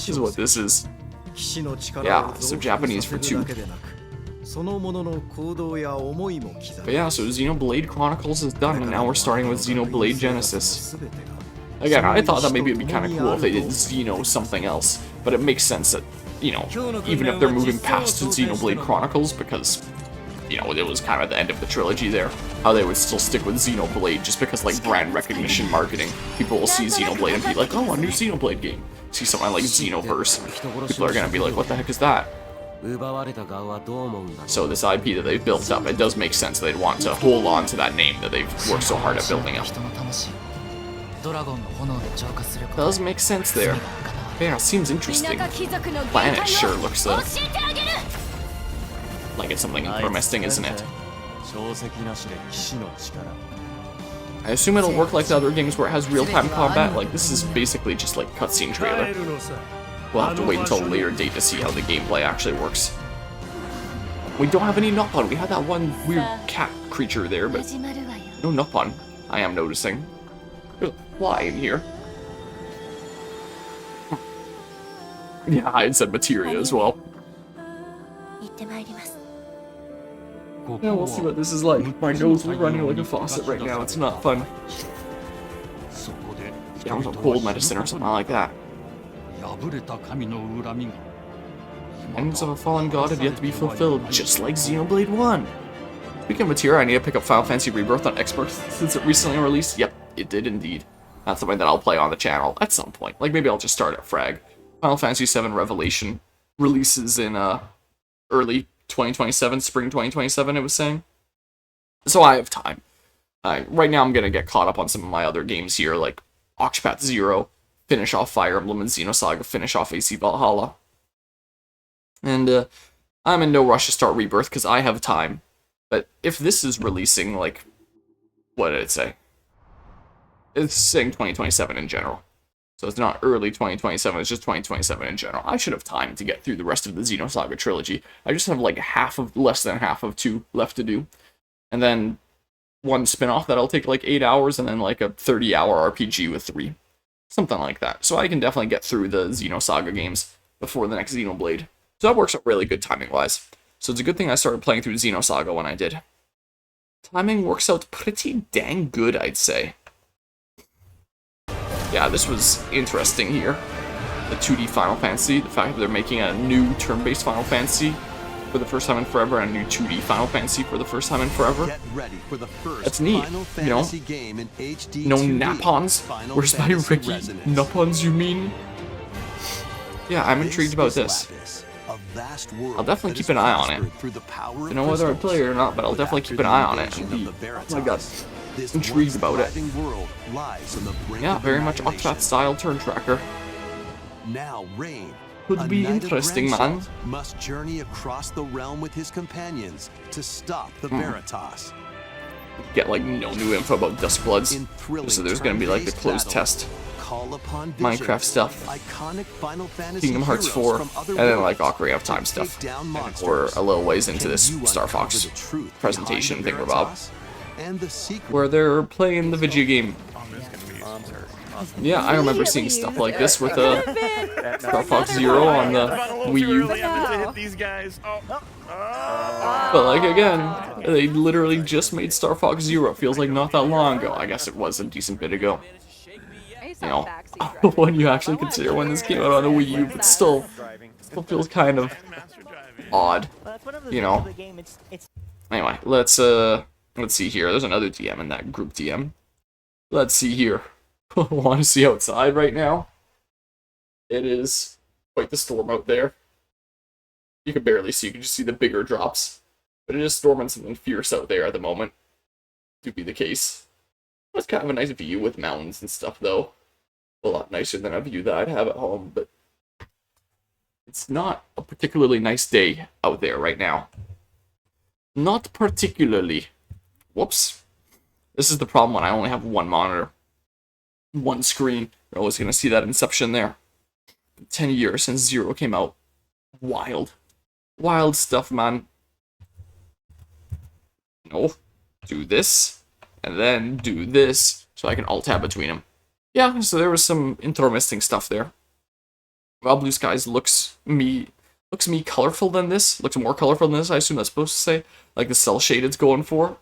is what this is. Yeah, so Japanese for 2. But yeah, so Xenoblade Chronicles is done, and now we're starting with Xenoblade Genesis. Again, I thought that maybe it'd be kind of cool if they did Xeno something else, but it makes sense that, you know, even if they're moving past Xenoblade Chronicles, because, you know, it was kind of at the end of the trilogy there, how they would still stick with Xenoblade just because, like, brand recognition marketing. People will see Xenoblade and be like, oh, a new Xenoblade game. See something like Xenoverse. People are gonna be like, what the heck is that? So this IP that they've built up, it does make sense they'd want to hold on to that name that they've worked so hard at building up. Does make sense there. Yeah, seems interesting. Planet sure looks like it's something interesting, isn't it? I assume it'll work like the other games where it has real-time combat. Like, this is basically just like cutscene trailer. We'll have to wait until a later date to see how the gameplay actually works. We don't have any Nopon. We had that one weird cat creature there, but no Nopon. I am noticing. There's a fly in here. Yeah, I had said materia as well. Yeah, we'll see what this is like. My nose is running like a faucet right now. It's not fun. Yeah, some cold medicine or something like that. Ends of a fallen god have yet to be fulfilled, just like Xenoblade 1. Speaking of materia, I need to pick up Final Fantasy Rebirth on Xbox since it recently released. Yep, it did indeed. That's something that I'll play on the channel at some point. Like, maybe I'll just start at Frag. Final Fantasy VII Revelation releases in early 2027, spring 2027, it was saying. So I have time. Right now I'm going to get caught up on some of my other games here, like Octopath Zero, finish off Fire Emblem and Xenosaga, finish off AC Valhalla. And I'm in no rush to start Rebirth because I have time. But if this is releasing, like, what did it say? It's saying 2027 in general. So it's not early 2027, it's just 2027 in general. I should have time to get through the rest of the Xenosaga trilogy. I just have like less than half of 2 left to do. And then one spin-off that'll take like 8 hours, and then like a 30-hour RPG with 3. Something like that. So I can definitely get through the Xenosaga games before the next Xenoblade. So that works out really good timing-wise. So it's a good thing I started playing through Xenosaga when I did. Timing works out pretty dang good, I'd say. Yeah, this was interesting here. The 2D Final Fantasy, the fact that they're making a new turn-based Final Fantasy for the first time in forever, and a new 2D Final Fantasy for the first time in forever. Get ready for the first That's neat, Final you know? Fantasy game in HD No 2D. Napons? Final Where's my Fantasy Ricky? Resonance. Napons, you mean? Yeah, I'm intrigued about is this. Lapis, a vast world I'll definitely that keep is an eye on it. prospered through the power I of don't know whether I crystals. play it or not, but I'll definitely keep an eye on it. And be, oh my god, This intrigued about it. once-thriving world lies on the brink Yeah, of very much annihilation. Octopath style turn tracker. Now Rain, Could a be knight of interesting, man. Grandshot, must journey across the realm with his companions to stop the Veritas. Get like no new info about Duskbloods. In thrilling So there's gonna be like the turn-based closed battle, test. Call upon vision, Minecraft stuff. iconic Final Fantasy Kingdom Hearts heroes 4, from other and then worlds like Ocarina of Time to stuff. take down monsters. We're a little ways into Can this you Star uncover Fox the truth presentation behind the thingamabob, Veritas and the secret where they're playing the video game. Yeah, I remember seeing stuff like this with Star Fox Zero on the Wii U. But like again, they literally just made Star Fox Zero. It feels like not that long ago. I guess it was a decent bit ago. You know, when you actually consider when this came out on the Wii U, but still feels kind of odd. You know. Anyway, let's see here. There's another DM in that group DM. Let's see here. Want to see outside right now? It is quite the storm out there. You can barely see, you can just see the bigger drops. But it is storming something fierce out there at the moment. To be the case. It's kind of a nice view with mountains and stuff though. A lot nicer than a view that I'd have at home, but it's not a particularly nice day out there right now. Not particularly. Whoops. This is the problem when I only have one monitor. One screen. You're always going to see that Inception there. 10 years since Zero came out. Wild. Wild stuff, man. No. Do this. And then do this. So I can alt-tab between them. Yeah, so there was some intermisting stuff there. Well, Blue Skies looks me colorful than this. Looks more colorful than this, I assume that's supposed to say. Like the cell shade it's going for.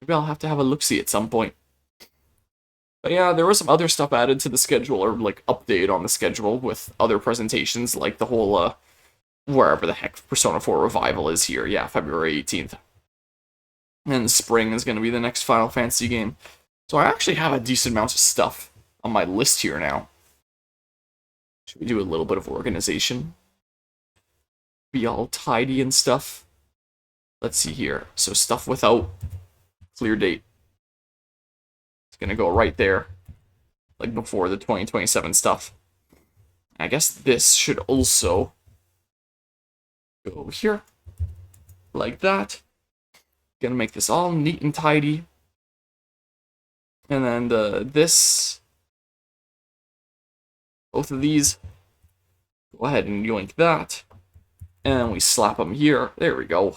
Maybe I'll have to have a look-see at some point. But yeah, there was some other stuff added to the schedule, or like update on the schedule with other presentations, like the whole, wherever the heck Persona 4 Revival is here. Yeah, February 18th. And spring is going to be the next Final Fantasy game. So I actually have a decent amount of stuff on my list here now. Should we do a little bit of organization? Be all tidy and stuff. Let's see here. So stuff without clear date. It's going to go right there. Like before the 2027 stuff. I guess this should also go here. Like that. Gonna make this all neat and tidy. And then this, both of these, go ahead and yoink that. And then we slap them here. There we go.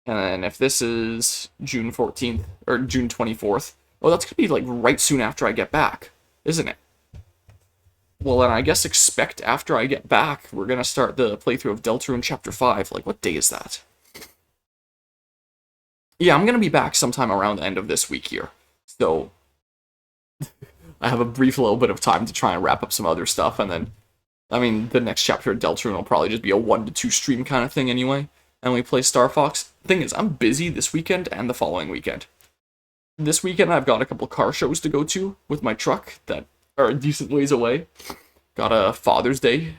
And then if this is June 14th, or June 24th, oh, that's gonna be like right soon after I get back, isn't it? Well, then I guess expect after I get back, we're gonna start the playthrough of Deltarune Chapter 5. Like, what day is that? Yeah, I'm gonna be back sometime around the end of this week here. So, I have a brief little bit of time to try and wrap up some other stuff, and then, I mean, the next chapter of Deltarune will probably just be a 1 to 2 stream kind of thing anyway, and we play Star Fox. The thing is, I'm busy this weekend and the following weekend. This weekend, I've got a couple car shows to go to with my truck that are a decent ways away. Got a Father's Day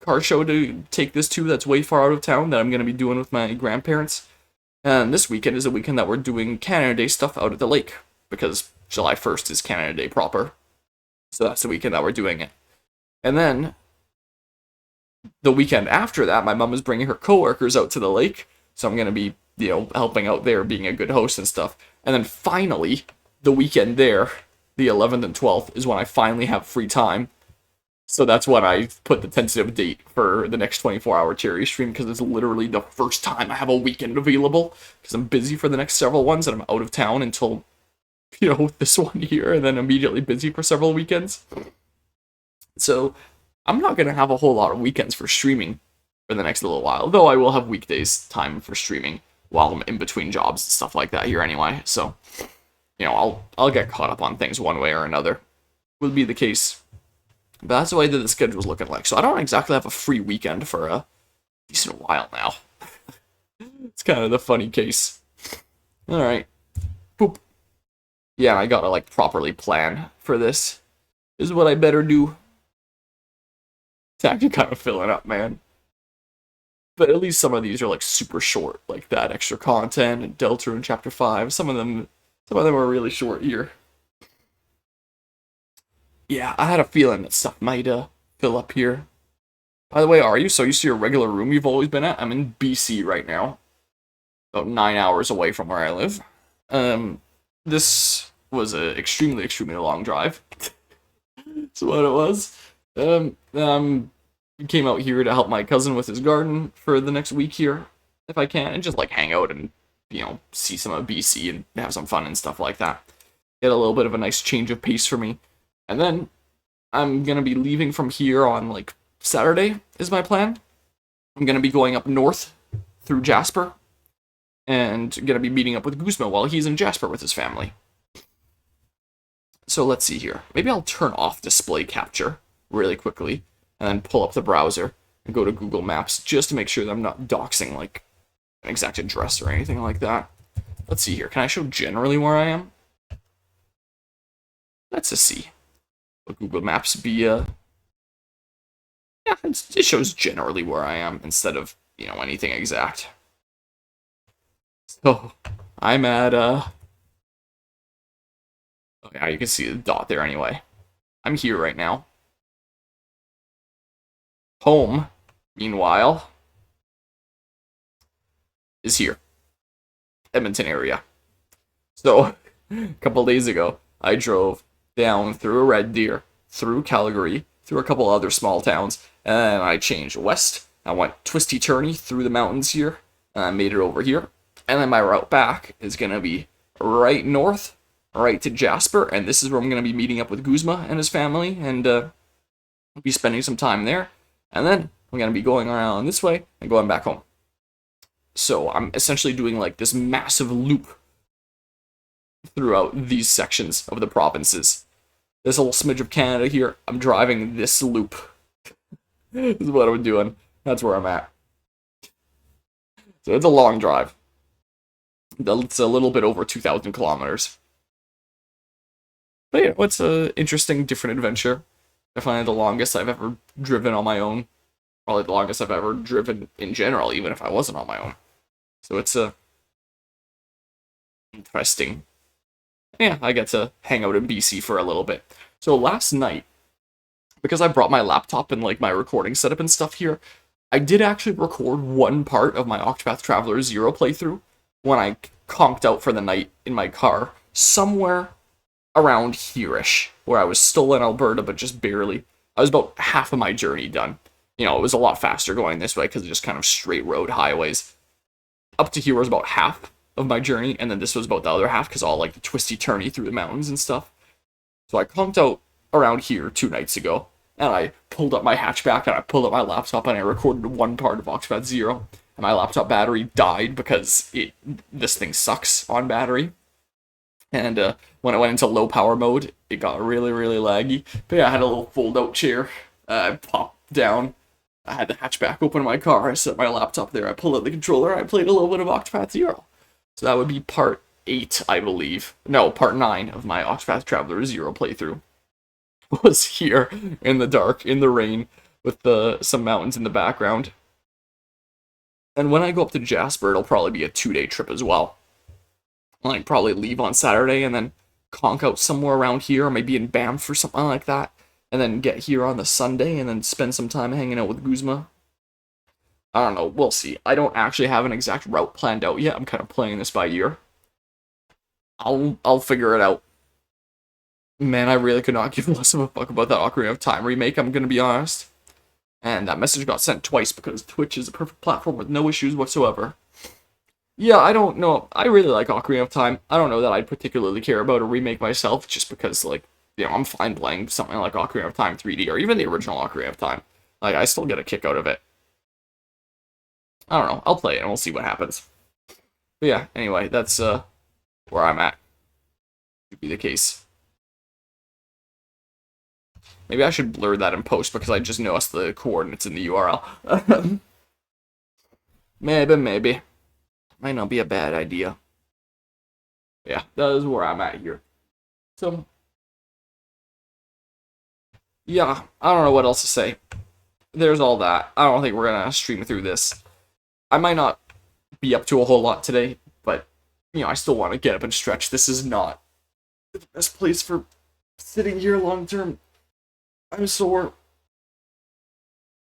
car show to take this to that's way far out of town that I'm going to be doing with my grandparents. And this weekend is a weekend that we're doing Canada Day stuff out at the lake, because July 1st is Canada Day proper. So that's the weekend that we're doing it. And then the weekend after that, my mom is bringing her coworkers out to the lake. So I'm going to be, helping out there, being a good host and stuff. And then finally, the weekend there, the 11th and 12th, is when I finally have free time. So that's when I put the tentative date for the next 24-hour charity stream, because it's literally the first time I have a weekend available, because I'm busy for the next several ones, and I'm out of town until, this one here, and then immediately busy for several weekends. So I'm not going to have a whole lot of weekends for streaming for the next little while, though I will have weekdays time for streaming while I'm in between jobs and stuff like that here anyway. So, I'll get caught up on things one way or another. Would be the case. But that's the way that the schedule's looking like. So I don't exactly have a free weekend for a decent while now. It's kind of the funny case. Alright. Boop. Yeah, I gotta, properly plan for this. This is what I better do. It's actually kind of filling up, man. But at least some of these are, super short. Like that extra content and Delta in Chapter 5. Some of them are really short here. Yeah, I had a feeling that stuff might fill up here. By the way, are you? So you see your regular room you've always been at? I'm in BC right now. About 9 hours away from where I live. This was an extremely, extremely long drive. That's what it was. Came out here to help my cousin with his garden for the next week here, if I can, and just hang out and, see some of BC and have some fun and stuff like that. Get a little bit of a nice change of pace for me. And then I'm going to be leaving from here on, Saturday is my plan. I'm going to be going up north through Jasper and going to be meeting up with Guzma while he's in Jasper with his family. So let's see here. Maybe I'll turn off display capture really quickly and then pull up the browser and go to Google Maps just to make sure that I'm not doxing, an exact address or anything like that. Let's see here. Can I show generally where I am? Let's just see. Google Maps be, yeah, it shows generally where I am instead of, anything exact. So, I'm at, oh yeah, you can see the dot there anyway. I'm here right now. Home, meanwhile, is here. Edmonton area. So, a couple days ago, I drove down through a Red Deer, through Calgary, through a couple other small towns, and then I changed west. I went twisty-turny through the mountains here, and I made it over here. And then my route back is going to be right north, right to Jasper, and this is where I'm going to be meeting up with Guzma and his family, and be spending some time there. And then I'm going to be going around this way and going back home. So I'm essentially doing this massive loop throughout these sections of the provinces. This little smidge of Canada here, I'm driving this loop. This is what I'm doing. That's where I'm at. So it's a long drive. It's a little bit over 2,000 kilometers. But yeah, it's an interesting, different adventure. Definitely the longest I've ever driven on my own. Probably the longest I've ever driven in general, even if I wasn't on my own. So it's interesting. Yeah, I get to hang out in BC for a little bit. So last night, because I brought my laptop and my recording setup and stuff here, I did actually record one part of my Octopath Traveler 0 playthrough when I conked out for the night in my car somewhere around here-ish, where I was still in Alberta, but just barely. I was about half of my journey done. It was a lot faster going this way because it's just kind of straight road highways. Up to here was about half of my journey, and then this was about the other half because all the twisty-turny through the mountains and stuff. So I conked out around here 2 nights ago, and I pulled up my hatchback and I pulled up my laptop and I recorded one part of Octopath 0, and my laptop battery died because this thing sucks on battery. And when I went into low power mode, it got really, really laggy. But yeah, I had a little fold-out chair. I popped down. I had the hatchback open in my car. I set my laptop there. I pulled out the controller. I played a little bit of Octopath 0. So that would be part 8, I believe. No, part 9 of my Octopath Traveler 0 playthrough. Was here in the dark, in the rain, with some mountains in the background. And when I go up to Jasper, it'll probably be a 2-day trip as well. I'll probably leave on Saturday and then conk out somewhere around here, or maybe in Banff or something like that, and then get here on the Sunday and then spend some time hanging out with Guzma. I don't know, we'll see. I don't actually have an exact route planned out yet. I'm kind of playing this by ear. I'll figure it out. Man, I really could not give less of a fuck about that Ocarina of Time remake, I'm gonna be honest. And that message got sent twice because Twitch is a perfect platform with no issues whatsoever. Yeah, I don't know. I really like Ocarina of Time. I don't know that I'd particularly care about a remake myself, just because, like, you know, I'm fine playing something like Ocarina of Time 3D, or even the original Ocarina of Time. Like, I still get a kick out of it. I don't know. I'll play it and we'll see what happens. But yeah, anyway, that's where I'm at. Should be the case. Maybe I should blur that in post because I just noticed the coordinates in the URL. Maybe. Might not be a bad idea. Yeah, that is where I'm at here. So, yeah, I don't know what else to say. There's all that. I don't think we're gonna stream through this. I might not be up to a whole lot today, but, you know, I still want to get up and stretch. This is not the best place for sitting here long term. I'm sore.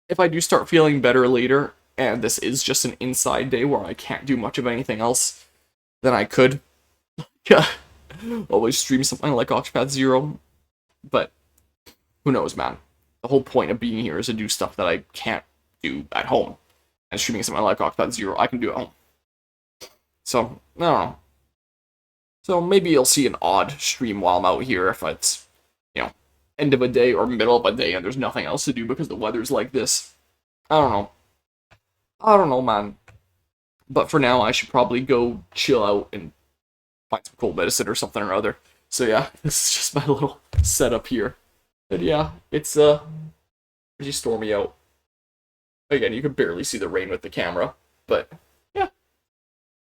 If I do start feeling better later, and this is just an inside day where I can't do much of anything else, then I could always stream something like Octopath Zero. But who knows, man? The whole point of being here is to do stuff that I can't do at home. And streaming something like Octopath Zero, I can do at home. So, I don't know. So maybe you'll see an odd stream while I'm out here if it's, you know, end of a day or middle of a day and there's nothing else to do because the weather's like this. I don't know, man. But for now, I should probably go chill out and find some cold medicine or something or other. So yeah, this is just my little setup here. And yeah, it's pretty stormy out. Again, you can barely see the rain with the camera, but yeah,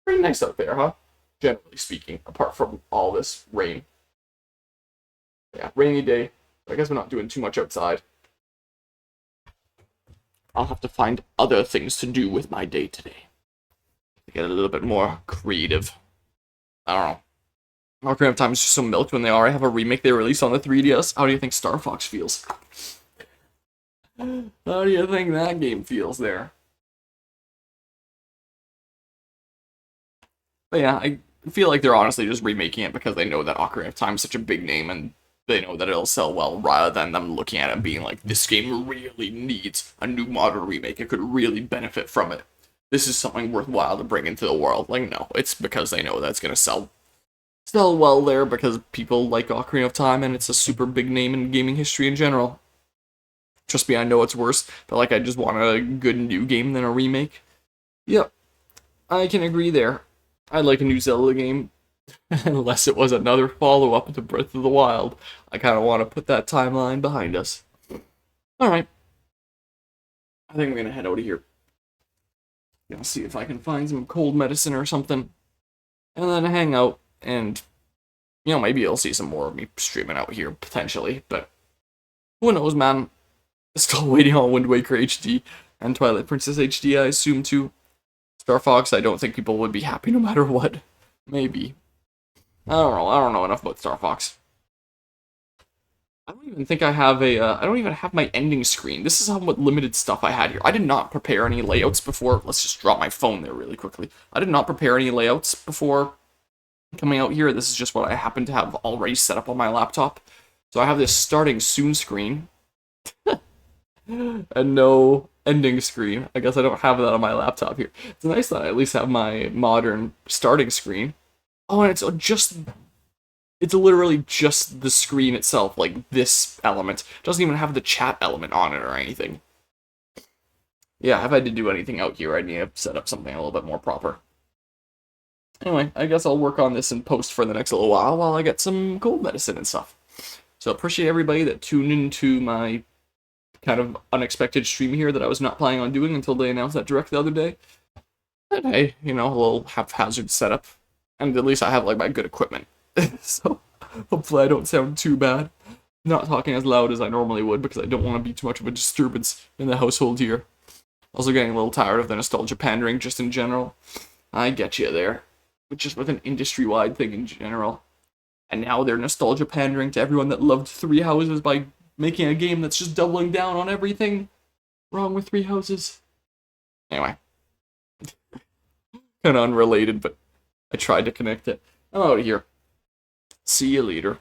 pretty nice out there, huh? Generally speaking, apart from all this rain. Yeah, rainy day. I guess we're not doing too much outside. I'll have to find other things to do with my day today. To get a little bit more creative. I don't know. Ocarina of Time is just so milked when they already have a remake they released on the 3DS. How do you think Star Fox feels? How do you think that game feels there? But yeah, I feel like they're honestly just remaking it because they know that Ocarina of Time is such a big name and they know that it'll sell well, rather than them looking at it and being like, this game really needs a new modern remake. It could really benefit from it. This is something worthwhile to bring into the world. Like, no, it's because they know that it's going to sell well there because people like Ocarina of Time and it's a super big name in gaming history in general. Trust me, I know it's worse, but like, I just want a good new game than a remake. Yep, I can agree there. I'd like a new Zelda game. Unless it was another follow-up to Breath of the Wild. I kind of want to put that timeline behind us. Alright. I think I'm going to head out of here. Gonna see if I can find some cold medicine or something. And then hang out and, you know, maybe you'll see some more of me streaming out here, potentially. But who knows, man. Still waiting on Wind Waker HD and Twilight Princess HD, I assume, too. Star Fox, I don't think people would be happy no matter what. Maybe. I don't know enough about Star Fox. I don't even think I have I don't even have my ending screen. This is how much limited stuff I had here. I did not prepare any layouts before. Let's just drop my phone there really quickly. I did not prepare any layouts before coming out here. This is just what I happen to have already set up on my laptop. So I have this starting soon screen. And no ending screen. I guess I don't have that on my laptop here. It's nice that I at least have my modern starting screen. Oh, and it's literally just the screen itself, like this element. It doesn't even have the chat element on it or anything. Yeah, if I had to do anything out here, I'd need to set up something a little bit more proper. Anyway, I guess I'll work on this in post for the next little while I get some cold medicine and stuff. So appreciate everybody that tuned into my kind of unexpected stream here that I was not planning on doing until they announced that direct the other day. And hey, you know, a little haphazard setup. And at least I have, like, my good equipment. So, hopefully I don't sound too bad. Not talking as loud as I normally would, because I don't want to be too much of a disturbance in the household here. Also getting a little tired of the nostalgia pandering just in general. I get you there. But just with an industry-wide thing in general. And now they're nostalgia pandering to everyone that loved Three Houses by making a game that's just doubling down on everything wrong with Three Houses. Anyway. Kind of unrelated, but I tried to connect it. I'm out of here. See you later.